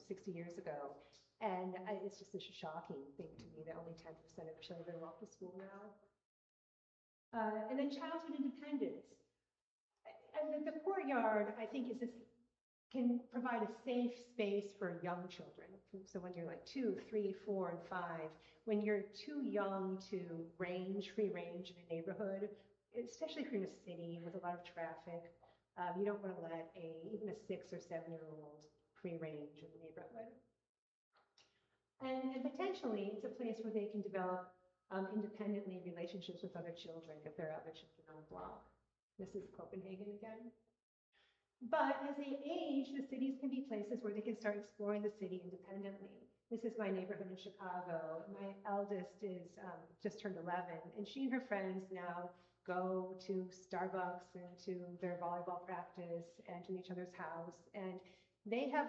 60 years ago. And it's just a shocking thing to me that only 10% of children walk to school now. And then childhood independence. And the courtyard, I think, can provide a safe space for young children. So when you're like 2, 3, 4, and 5, when you're too young to free range in a neighborhood, especially if you're in a city with a lot of traffic, you don't want to let even a 6 or 7-year-old free range in the neighborhood. And potentially, it's a place where they can develop independently relationships with other children if there are other children on the block. This is Copenhagen again. But as they age, the cities can be places where they can start exploring the city independently. This is my neighborhood in Chicago. My eldest is just turned 11, and she and her friends now go to Starbucks and to their volleyball practice and to each other's house. And they have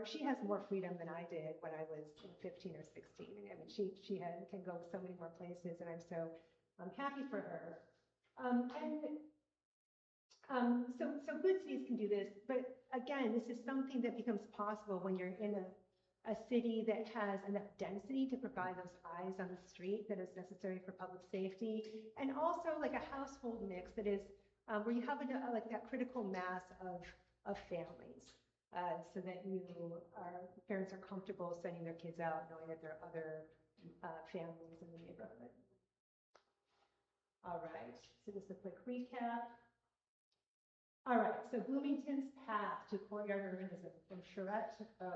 she has more freedom than I did when I was 15 or 16. I mean, she can go so many more places, and I'm happy for her. So good cities can do this, but again, this is something that becomes possible when you're in a city that has enough density to provide those eyes on the street that is necessary for public safety, and also like a household mix that is where you have like that critical mass of families, so that parents are comfortable sending their kids out, knowing that there are other families in the neighborhood. All right, so just a quick recap. All right, so Bloomington's path to Courtyard Urbanism from Charrette to O.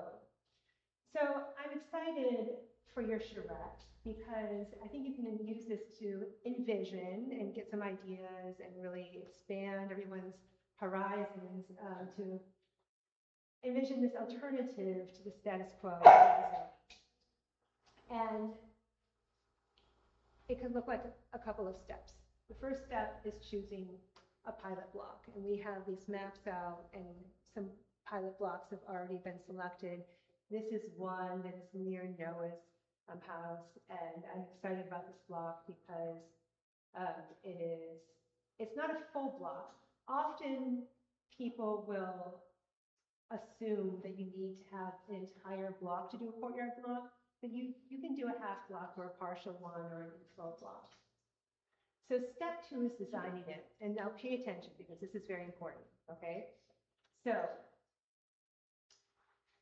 So I'm excited for your charrette because I think you can use this to envision and get some ideas and really expand everyone's horizons to envision this alternative to the status quo. And it could look like a couple of steps. The first step is choosing a pilot block, and we have these maps out, and some pilot blocks have already been selected. This is one that is near Noah's house, and I'm excited about this block because it's not a full block. Often people will assume that you need to have an entire block to do a courtyard block, but you can do a half block or a partial one or a full block. So step 2 is designing it, and now pay attention because this is very important, okay? So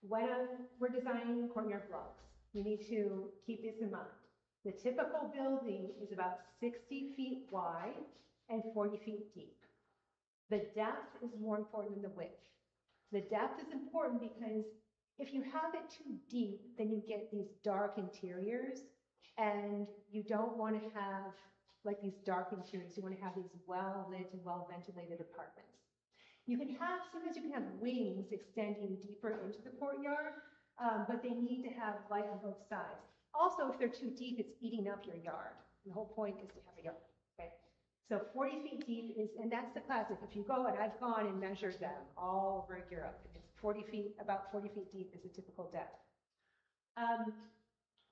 when we're designing courtyard blocks, we need to keep this in mind. The typical building is about 60 feet wide and 40 feet deep. The depth is more important than the width. The depth is important because if you have it too deep, then you get these dark interiors, and you don't want to have like these dark interiors. You want to have these well-lit and well-ventilated apartments. Sometimes you can have wings extending deeper into the courtyard, but they need to have light on both sides. Also, if they're too deep, it's eating up your yard. The whole point is to have a yard, okay? So 40 feet deep and that's the classic. If you go, and I've gone and measured them all over Europe, and it's about 40 feet deep is a typical depth.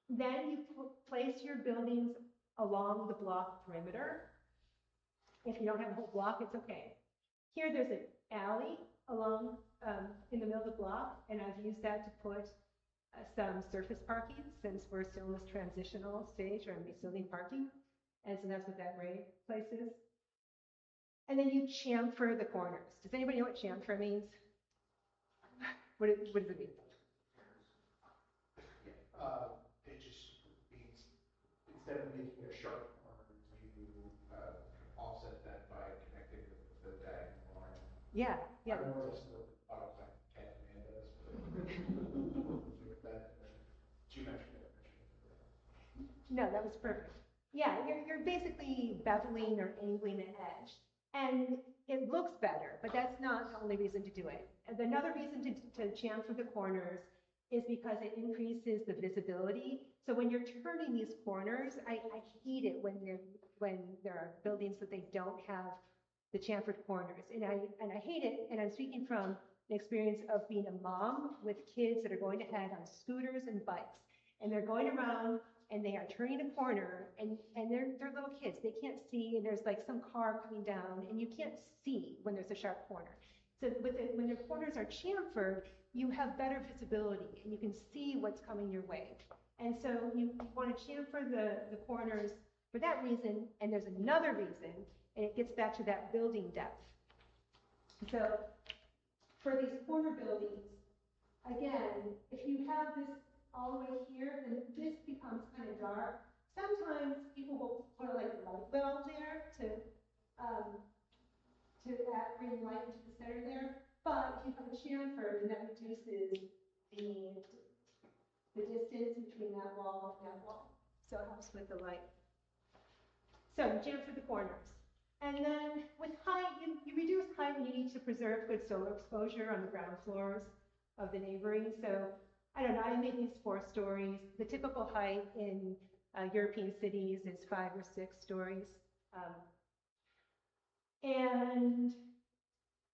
Then you place your buildings along the block perimeter. If you don't have a whole block, it's okay. Here there's an alley along in the middle of the block, and I've used that to put some surface parking since we're still in this transitional stage where I'm still need parking. And so that's what that gray place is. And then you chamfer the corners. Does anybody know what chamfer means? What does it mean? It just means instead of making a sharp corner, you offset that by connecting the diagonal line. Yeah. I don't know if that's what AutoCAD command does, but with that, you mentioned it. No, that was perfect. Yeah, you're basically beveling or angling the edge. And it looks better, but that's not the only reason to do it. And another reason to chamfer the corners is because it increases the visibility. So when you're turning these corners, I hate it when there are buildings that they don't have the chamfered corners. And I hate it, and I'm speaking from an experience of being a mom with kids that are going ahead on scooters and bikes. And they're going around and they are turning a corner, and they're little kids. They can't see, and there's like some car coming down, and you can't see when there's a sharp corner. So when the corners are chamfered, you have better visibility, and you can see what's coming your way. And so you want to chamfer the corners for that reason, and there's another reason, and it gets back to that building depth. So for these corner buildings, again, if you have this all the way here, then this becomes kind of dark. Sometimes people will put like a light bulb there to add green light into the center there. But if you have a chamfer, then that reduces the distance between that wall and that wall. So it helps with the light. So you chamfer the corners. And then with height, you reduce height when you need to preserve good solar exposure on the ground floors of the neighboring. So I don't know, I made these 4 stories. The typical height in European cities is 5 or 6 stories. And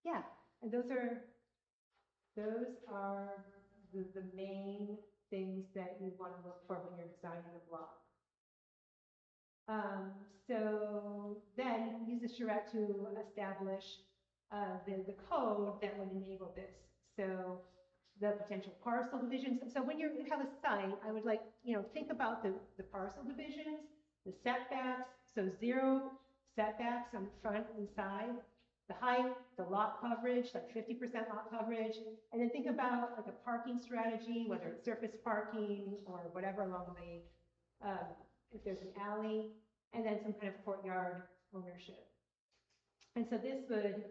yeah, and those are the main things that you want to look for when you're designing a block. So then use the charrette to establish the code that would enable this. So the potential parcel divisions. So when you have a site, I would like, think about the parcel divisions, the setbacks, so 0 setbacks on front and side, the height, the lot coverage, like 50% lot coverage, and then think about like a parking strategy, whether it's surface parking or whatever along the, if there's an alley, and then some kind of courtyard ownership. And so this would,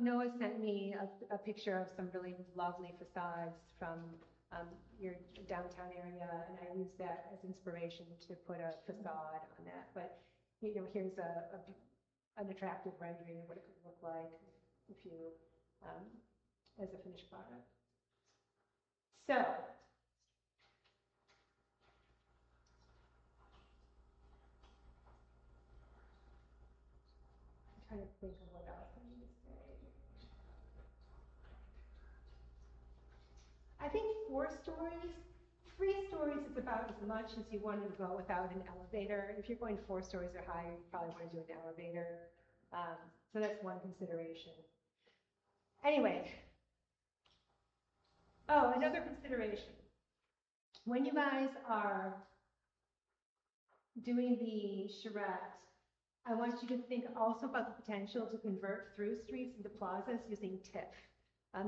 Noah sent me a picture of some really lovely facades from your downtown area, and I used that as inspiration to put a facade on that. But here's an attractive rendering of what it could look like if you, as a finished product. So, I'm trying to think of what else I need to say. I think 4 stories. 3 stories is about as much as you want to go without an elevator. If you're going 4 stories or higher, you probably want to do an elevator. So that's one consideration. Anyway. Oh, another consideration. When you guys are doing the charrette, I want you to think also about the potential to convert through streets into plazas using TIF.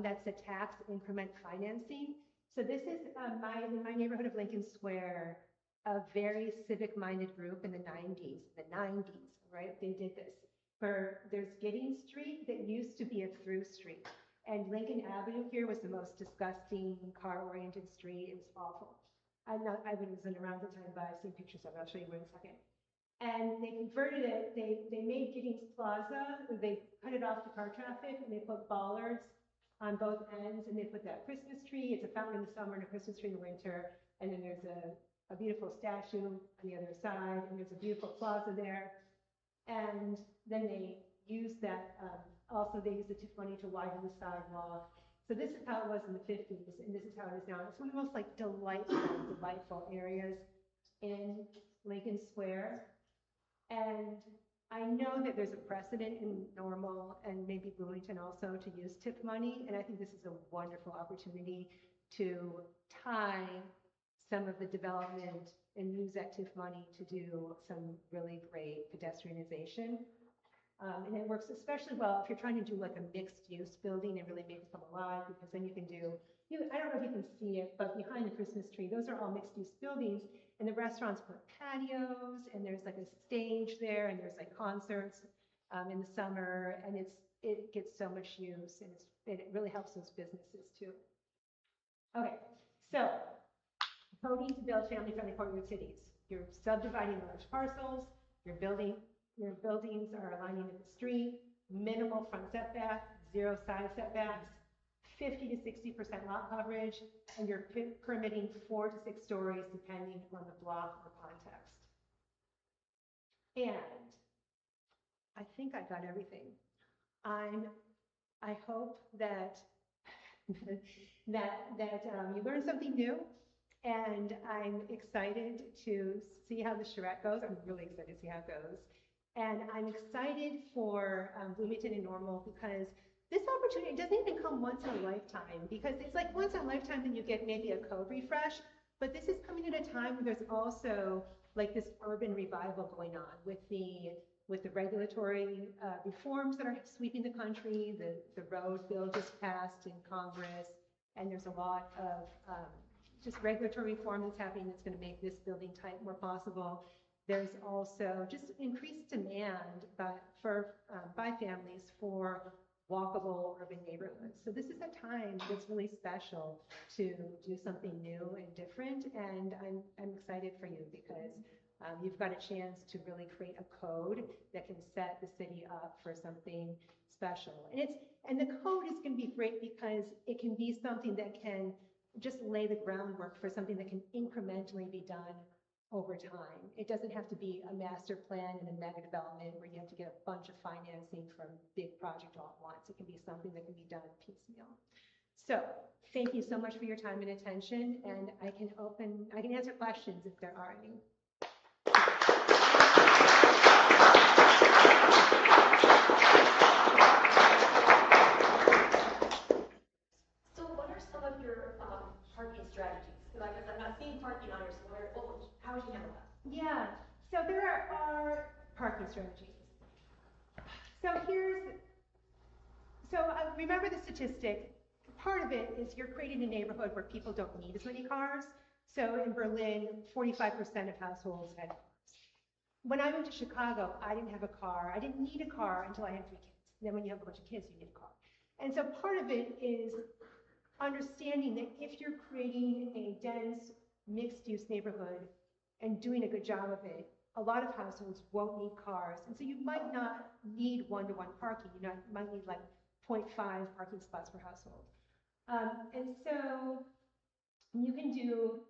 That's the tax increment financing. So this is in my neighborhood of Lincoln Square, a very civic-minded group in the 90s, right? They did this. There's Giddings Street that used to be a through street. And Lincoln Avenue here was the most disgusting car-oriented street. It was awful. I wasn't around at the time, but I've seen pictures of it. I'll show you in a second. And they converted it. They made Giddings Plaza. They cut it off to car traffic, and they put bollards on both ends, and they put that Christmas tree. It's a fountain in the summer and a Christmas tree in the winter. And then there's a beautiful statue on the other side, and there's a beautiful plaza there. And then they used that, also they used the TIF money to widen the sidewalk. So this is how it was in the 50s, and this is how it is now. It's one of the most like delightful areas in Lincoln Square. And I know that there's a precedent in Normal and maybe Bloomington also to use TIF money, and I think this is a wonderful opportunity to tie some of the development and use that TIF money to do some really great pedestrianization. And it works especially well if you're trying to do like a mixed-use building and really make it come alive, because then you can do, I don't know if you can see it, but behind the Christmas tree, those are all mixed-use buildings, and the restaurants put patios, and there's like a stage there, and there's like concerts in the summer, and it gets so much use, and it really helps those businesses too. Okay, so coding to build family-friendly courtyard cities. You're subdividing large parcels, your buildings are aligning with the street, minimal front setback, 0 side setbacks, 50 to 60% lot coverage, and you're permitting 4 to 6 stories depending on the block or context. And I think I got everything. I hope that you learned something new, And I'm excited to see how the charrette goes. I'm really excited to see how it goes. And I'm excited for Bloomington and Normal because this opportunity doesn't even come once in a lifetime, because it's like once in a lifetime then you get maybe a code refresh, but this is coming at a time where there's also like this urban revival going on with the regulatory reforms that are sweeping the country. The road bill just passed in Congress, and there's a lot of just regulatory reform that's happening that's going to make this building type more possible. There's also just increased demand by families for walkable urban neighborhoods. So this is a time that's really special to do something new and different, and I'm excited for you because you've got a chance to really create a code that can set the city up for something special. And the code is going to be great because it can be something that can just lay the groundwork for something that can incrementally be done over time. It doesn't have to be a master plan and a mega development where you have to get a bunch of financing from big project all at once. It can be something that can be done piecemeal. So thank you so much for your time and attention, and I can answer questions if there are any. So what are some of your parking strategies? Because I guess I'm not seeing parking on here, so how would you handle that? Yeah, so there are parking strategies. Remember the statistic. Part of it is you're creating a neighborhood where people don't need as many cars. So in Berlin, 45% of households had cars. When I moved to Chicago, I didn't have a car. I didn't need a car until I had 3 kids. And then when you have a bunch of kids, you need a car. And so part of it is understanding that if you're creating a dense, mixed-use neighborhood and doing a good job of it, a lot of households won't need cars. And so you might not need one-to-one parking. You might need like 0.5 parking spots per household. And so you can do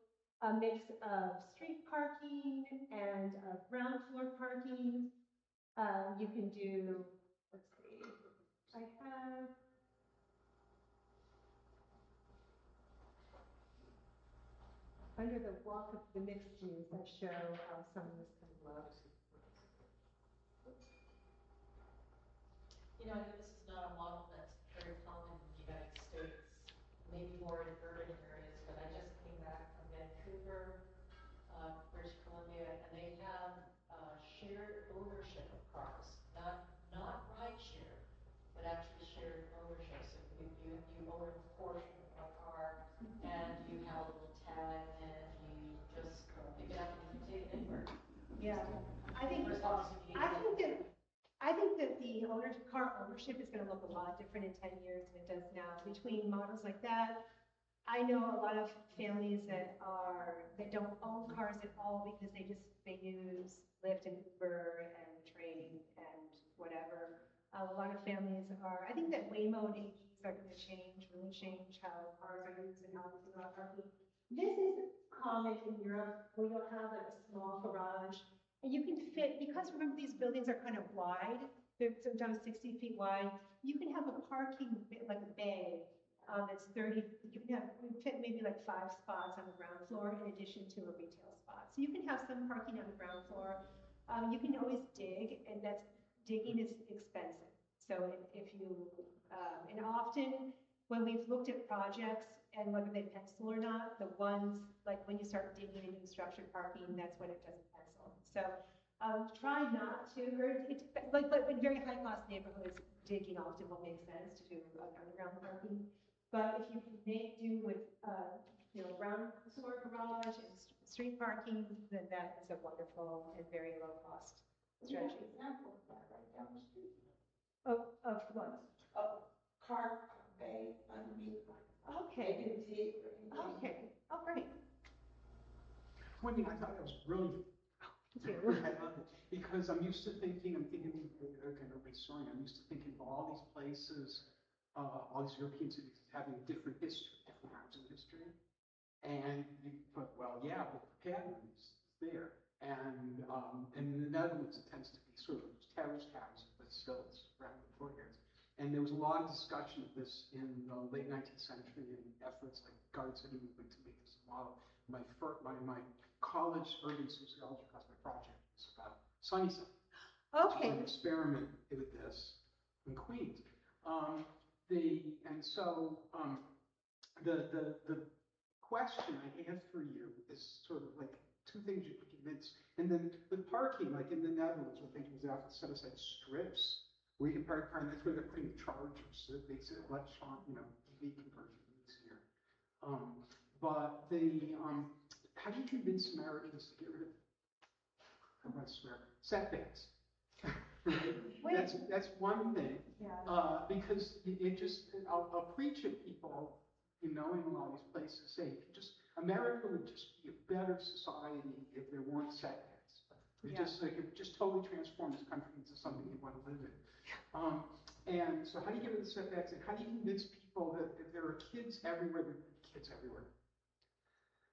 a mix of street parking and ground floor parking. You can do, let's see, I have, under the walk of the mixed use, I show how some of this can look. You know, I know this is not a model that's very common in the United States, maybe more in urban areas, but I just came back from Vancouver, British Columbia, and they have shared ownership of cars, not ride share, but actually shared ownership. So you own a portion of a car, and you have a little tag, and you just pick it up and you can take it anywhere. Yeah, I think that the car ownership is going to look a lot different in 10 years than it does now. Between models like that, I know a lot of families that don't own cars at all because they use Lyft and Uber and train and whatever. A lot of families I think that Waymo and AVs are going to really change how cars are used and how we think about parking. This is common in Europe where you'll have like a small garage. And you can fit, because remember these buildings are kind of wide, they're sometimes 60 feet wide, you can have a parking, like a bay that's 30, you can fit maybe like 5 spots on the ground floor in addition to a retail spot. So you can have some parking on the ground floor. You can always dig, and digging is expensive. So if you, and often when we've looked at projects and whether they pencil or not, the ones, like when you start digging into structured parking, that's when it doesn't pencil. So try not to, but in very high cost neighborhoods, digging often will make sense to do underground parking. But if you can make do with, ground floor garage and street parking, then that is a wonderful and very low cost strategy. Example of that right down the street. Of what? A car bay underneath. Okay. They can dig or anything. Okay. Oh, great. One thing I thought that was really Thank you. I love it, because I'm used to thinking, I'm urban historian, I'm used to thinking of all these places, all these European cities having different history, different housing history. And but the pattern is there. And in the Netherlands, it tends to be sort of terraced houses with stilts around the courtyards. And there was a lot of discussion of this in the late 19th century and efforts like Garden City movement to make this a model. My college urban sociology class, my project was about Sunnyside. Okay. An experiment with this in Queens. The question I have for you is sort of like two things you could convince. And then the parking, like in the Netherlands, what they do is they often set aside strips where you can park car, and that's where they're putting chargers, so it makes it electron, EV conversion easier. How do you convince Americans to get rid of, I want to swear, setbacks? Right? That's one thing, because I'll preach at people, in a lot of these places, say, America would just be a better society if there weren't setbacks. It would just totally transform this country into something you want to live in. And so how do you get rid of the setbacks, and how do you convince people that if there are kids everywhere, there are kids everywhere?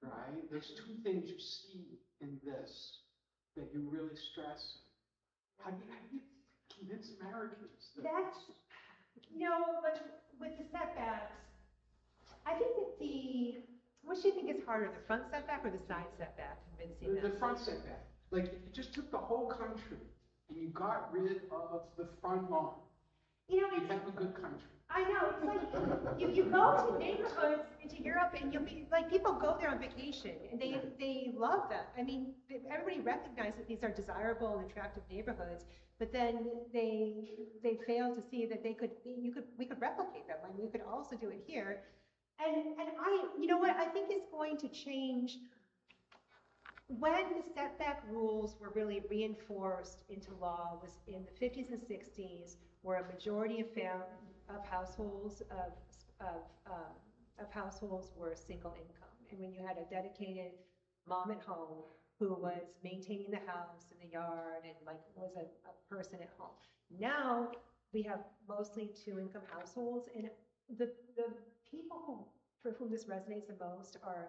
Right? There's two things you see in this that you really stress. How do you convince Americans that That's, with the setbacks, I think that which do you think is harder, the front setback or the side setback, convincing them? The front setback. Like, if you just took the whole country and you got rid of the front lawn, you'd have a good country. I know, it's like, you go to neighborhoods into Europe and you'll be, like, people go there on vacation and they love that. I mean, everybody recognizes that these are desirable and attractive neighborhoods, but then they fail to see that we could replicate them. Like, we could also do it here. And I think it's going to change when the setback rules were really reinforced into law was in the 50s and 60s, where a majority of households were single income. And when you had a dedicated mom at home who was maintaining the house and the yard and was a person at home. Now we have mostly two-income households, and the people for whom this resonates the most are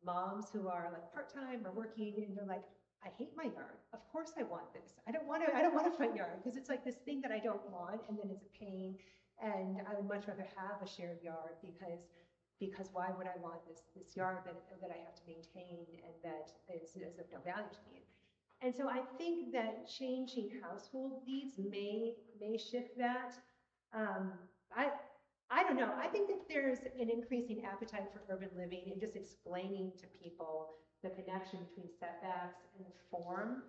moms who are like part-time or working, and they're like, I hate my yard. Of course I want this. I don't want a front yard because it's like this thing that I don't want, and then it's a pain. And I would much rather have a shared yard because why would I want this yard that I have to maintain and that is of no value to me? And so I think that changing household needs may shift that. I don't know. I think that there's an increasing appetite for urban living and just explaining to people the connection between setbacks and form.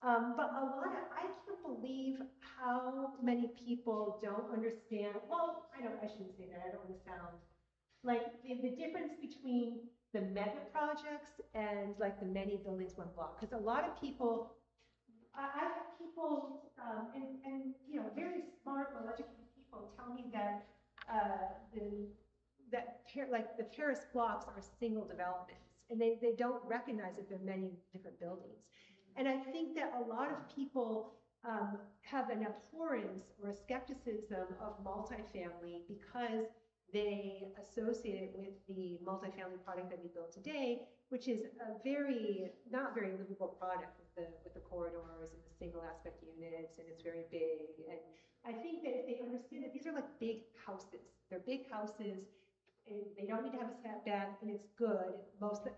But I can't believe how many people don't understand. Well, I shouldn't say that. I don't want to sound like the difference between the mega projects and like the many buildings one block. Because a lot of people, I have people, and very smart, well-educated people tell me that the terrace blocks are single developments, and they don't recognize that there are many different buildings. And I think that a lot of people have an abhorrence or a skepticism of multifamily because they associate it with the multifamily product that we build today, which is a not very livable product with the corridors and the single aspect units, and it's very big. And I think that if they understand that these are like big houses, they're big houses, and they don't need to have a setback, and it's good.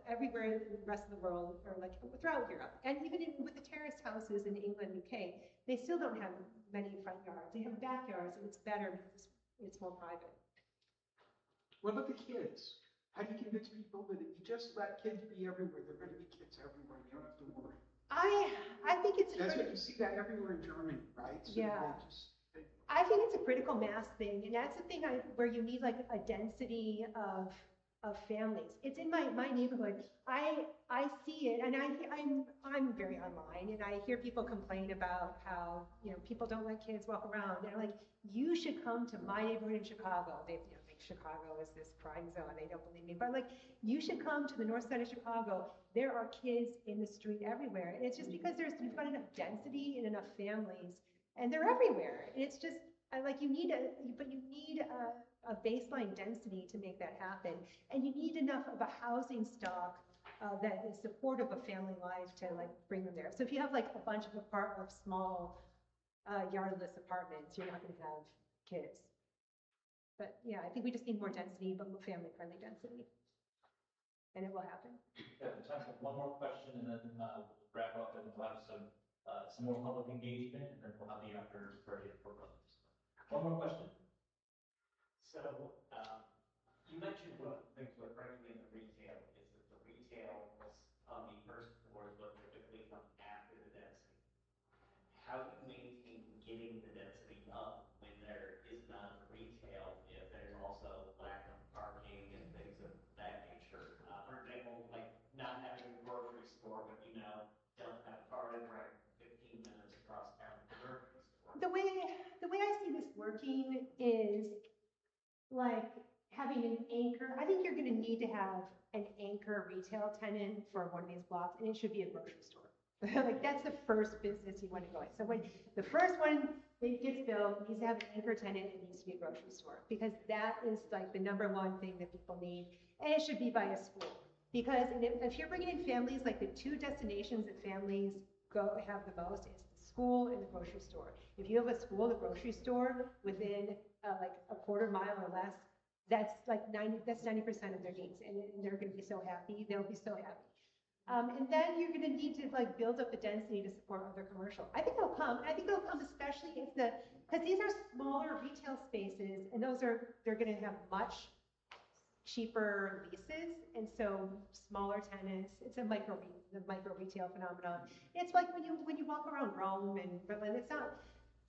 Everywhere in the rest of the world, or like throughout Europe, and even with the terraced houses in England, UK, they still don't have many front yards. They have backyards, and it's better because it's more private. What about the kids? How do you convince people that if you just let kids be everywhere, there are going to be kids everywhere, you don't have to worry? I think it's That's what you see that everywhere in Germany, right? So I think it's a critical mass thing, and that's the thing where you need like a density of families. It's in my neighborhood. I see it, and I'm very online, and I hear people complain about how people don't let kids walk around. And I'm like, you should come to my neighborhood in Chicago. They think Chicago is this crime zone. They don't believe me, but like, you should come to the north side of Chicago. There are kids in the street everywhere, and it's just because you've got enough density and enough families. And they're everywhere. And it's just you need a baseline density to make that happen. And you need enough of a housing stock that is supportive of family life to like bring them there. So if you have like a bunch of small yardless apartments, you're not going to have kids. But yeah, I think we just need more density, but more family-friendly density. And it will happen. We have time for one more question, and then we'll wrap up, and we'll have some more public engagement, and then we'll have the after party for brothers. One more question. So, you mentioned one of the things with bringing in the retail is that the retail was on the first floor, but typically come after the density. How do you maintain getting the density up when there is not retail if there's also lack of parking and things of that nature? For example, like not having a grocery store, but you know, don't have a car and drive 15 minutes across town to the grocery store. The way I see this working is like having an anchor. I think you're going to need to have an anchor retail tenant for one of these blocks, and it should be a grocery store. Like that's the first business you want to go in. So when the first one gets built, needs to have an anchor tenant, it needs to be a grocery store, because that is like the number one thing that people need, and it should be by a school. Because if you're bringing in families, like the two destinations that families have the most is the school and the grocery store. If you have a school, the grocery store within like a quarter mile or less, that's like 90% of their needs, and they're going to be so happy. They'll be so happy. And then you're going to need to like build up the density to support other commercial. I think it'll come. I think it'll come especially if because these are smaller retail spaces, and they're going to have much cheaper leases, and so smaller tenants. It's the micro retail phenomenon. It's like when you walk around Rome and Berlin. It's not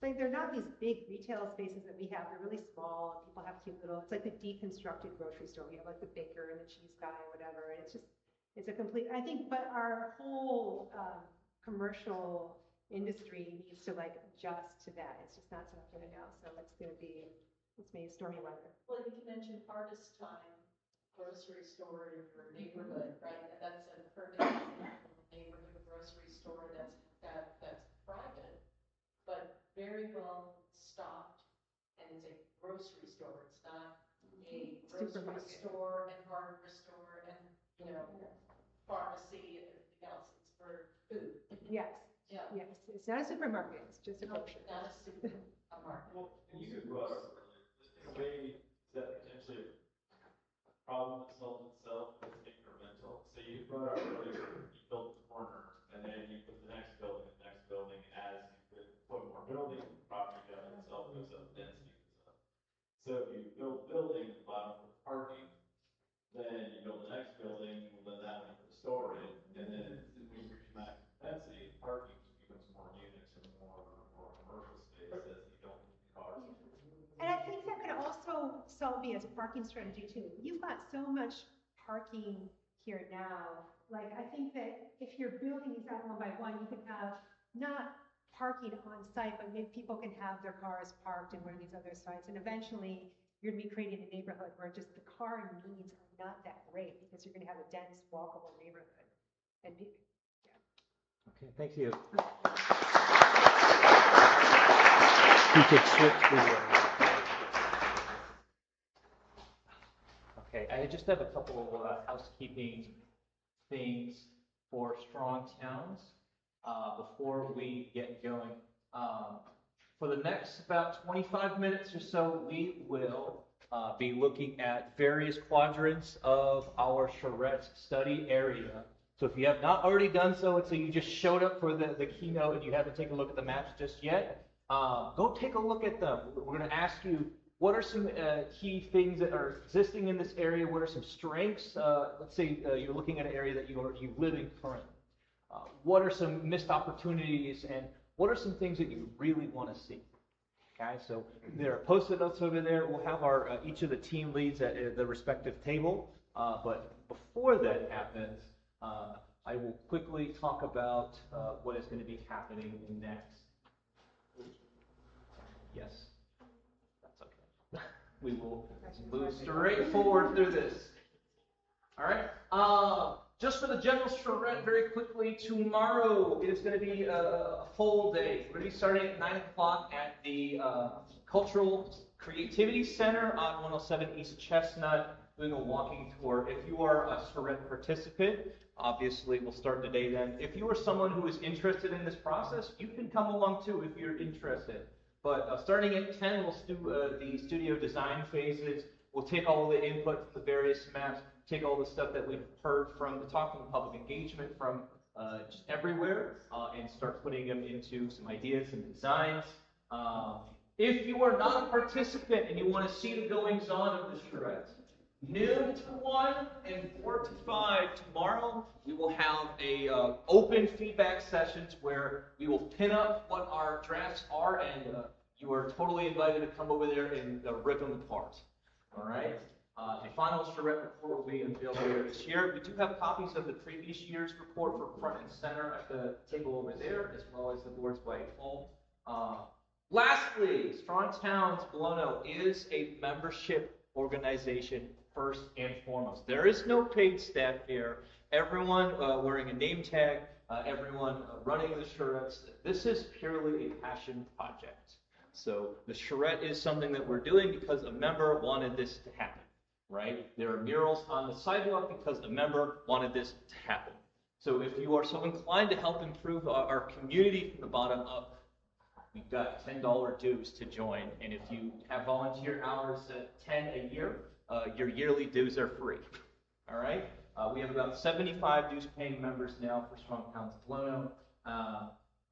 like they're not these big retail spaces that we have. They're really small, and people have cute little. It's like the deconstructed grocery store. We have like the baker and the cheese guy or whatever, and it's a complete. I think, but our whole commercial industry needs to like adjust to that. It's just not set up right now, so it's maybe stormy weather. Well, you mentioned harvest time grocery store in your neighborhood, right? And that's a perfect example of a neighborhood grocery store that's private, but very well stocked, and it's a grocery store. It's not a grocery store and hardware store and pharmacy and everything else. It's for food. Yes. Yeah. Yes. It's not a supermarket. It's just a grocery. Not a supermarket. Well, and you could brought up earlier, in a way that potentially a problem that solves itself is incremental. So you brought up earlier, you built the corner, and then you put the next building, and as you put more building, the property value itself goes up, density goes up. So if you build a building at the bottom for parking, then you build the next building, then that one for storage, and then when you reach max density, parking becomes more units and more commercial space as you don't need cars. And I think that could also be as a parking strategy too. You've got so much parking here now. Like I think that if you're building these out one by one, you can have not parking on site, but maybe people can have their cars parked in one of these other sites. And eventually you're going to be creating a neighborhood where just the car needs are not that great, because you're going to have a dense, walkable neighborhood. And yeah. Okay, thank you. You could switch the. Okay, I just have a couple of housekeeping things for strong towns before we get going. For the next about 25 minutes or so, we will be looking at various quadrants of our charrette study area. So if you have not already done so, and so you just showed up for the keynote and you haven't taken a look at the maps just yet, go take a look at them. We're going to ask you, what are some key things that are existing in this area? What are some strengths? Let's say you're looking at an area that you live in currently. What are some missed opportunities, and what are some things that you really want to see? Okay, so there are post-it notes over there. We'll have our each of the team leads at the respective table. But before that happens, I will quickly talk about what is going to be happening next. Yes, that's okay. We will move straight forward through this. All right. Just for the general charrette, very quickly, tomorrow it is going to be a full day. We're going to be starting at 9 o'clock at the Cultural Creativity Center on 107 East Chestnut, doing a walking tour. If you are a charrette participant, obviously we'll start the day then. If you are someone who is interested in this process, you can come along too if you're interested. But starting at 10, we'll do the studio design phases. We'll take all the input from the various maps, take all the stuff that we've heard from the talk, from the public engagement, from just everywhere, and start putting them into some ideas and designs. If you are not a participant and you want to see the goings-on of the charrette, noon to 1 and 4 to 5 tomorrow, we will have a open feedback sessions where we will pin up what our drafts are, and you are totally invited to come over there and rip them apart. All right? The final charrette report will be available later this year. We do have copies of the previous year's report for front and center at the table over there, as well as the board's white hall. Lastly, Strong Towns Bologna is a membership organization first and foremost. There is no paid staff here. Everyone wearing a name tag, everyone running the charrettes. This is purely a passion project. So the charrette is something that we're doing because a member wanted this to happen, right? There are murals on the sidewalk because a member wanted this to happen. So if you are so inclined to help improve our community from the bottom up, we've got $10 dues to join, and if you have volunteer hours at 10 a year, your yearly dues are free. All right? We have about 75 dues-paying members now for Strong Towns Bologna,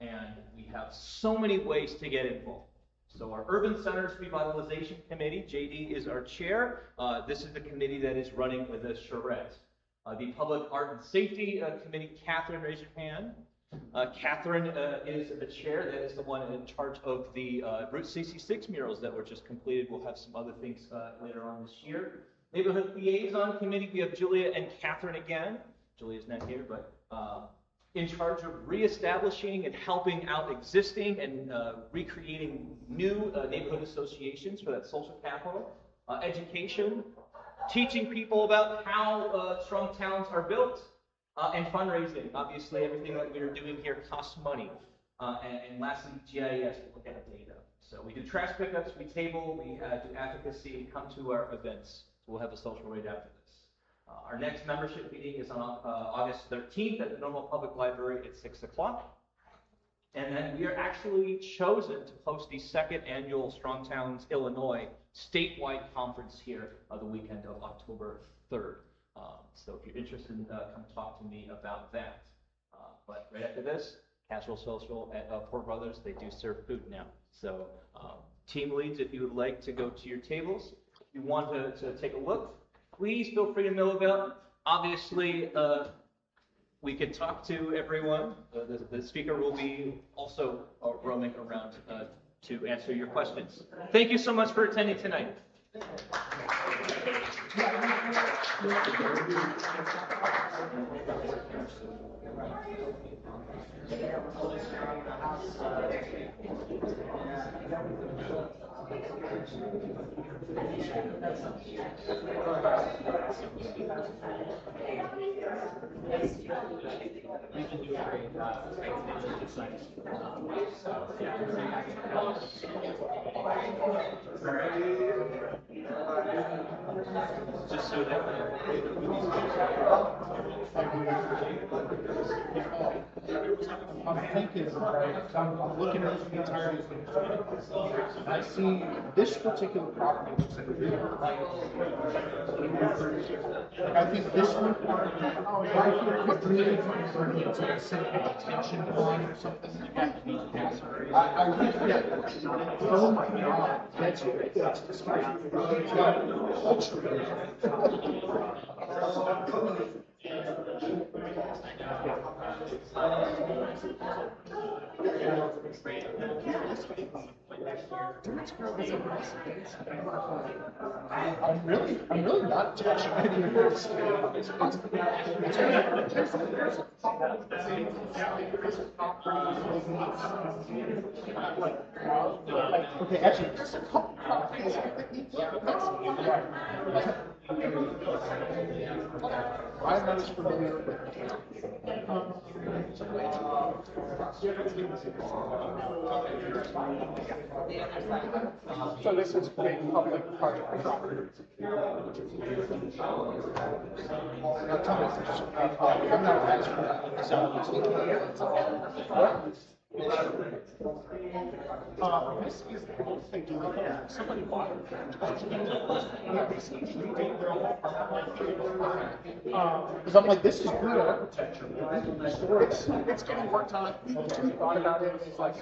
and we have so many ways to get involved. So our Urban Centers Revitalization Committee, JD is our chair. This is the committee that is running the charrette. The Public Art and Safety Committee, Catherine, raise your hand. Catherine is the chair. That is the one in charge of the Route 66 murals that were just completed. We'll have some other things later on this year. Neighborhood Liaison Committee, we have Julia and Catherine again. Julia's not here, but in charge of reestablishing and helping out existing and recreating new neighborhood associations for that social capital. Education, teaching people about how strong towns are built. And fundraising. Obviously, everything that we're doing here costs money. And lastly, GIS, we look at data. So we do trash pickups, we table, we do advocacy, come to our events. We'll have a social right after this. Our next membership meeting is on August 13th at the Normal Public Library at 6 o'clock. And then we are actually chosen to host the second annual Strong Towns Illinois statewide conference here the weekend of October 3rd. So if you're interested, come talk to me about that. But right after this, casual social at Poor Brothers, they do serve food now. So team leads, if you would like to go to your tables, if you want to take a look, please feel free to mill about. Obviously, we can talk to everyone. The speaker will be also roaming around to answer your questions. Thank you so much for attending tonight. We can do a great Just so that I'm thinking, right, I'm looking at the entire thing. I see this particular property looks like a really right. I think this one right here could really it's like a simple attention line or something. I think that, oh my God, that's I'm really not touching any of this. Okay, actually, just a couple properties. I'm not as familiar with so this is a public project property. I'm not asking that. This is the whole thing. Somebody bought it. Because I'm like, this is good architecture. It's getting worked on. Thought about it. It's like,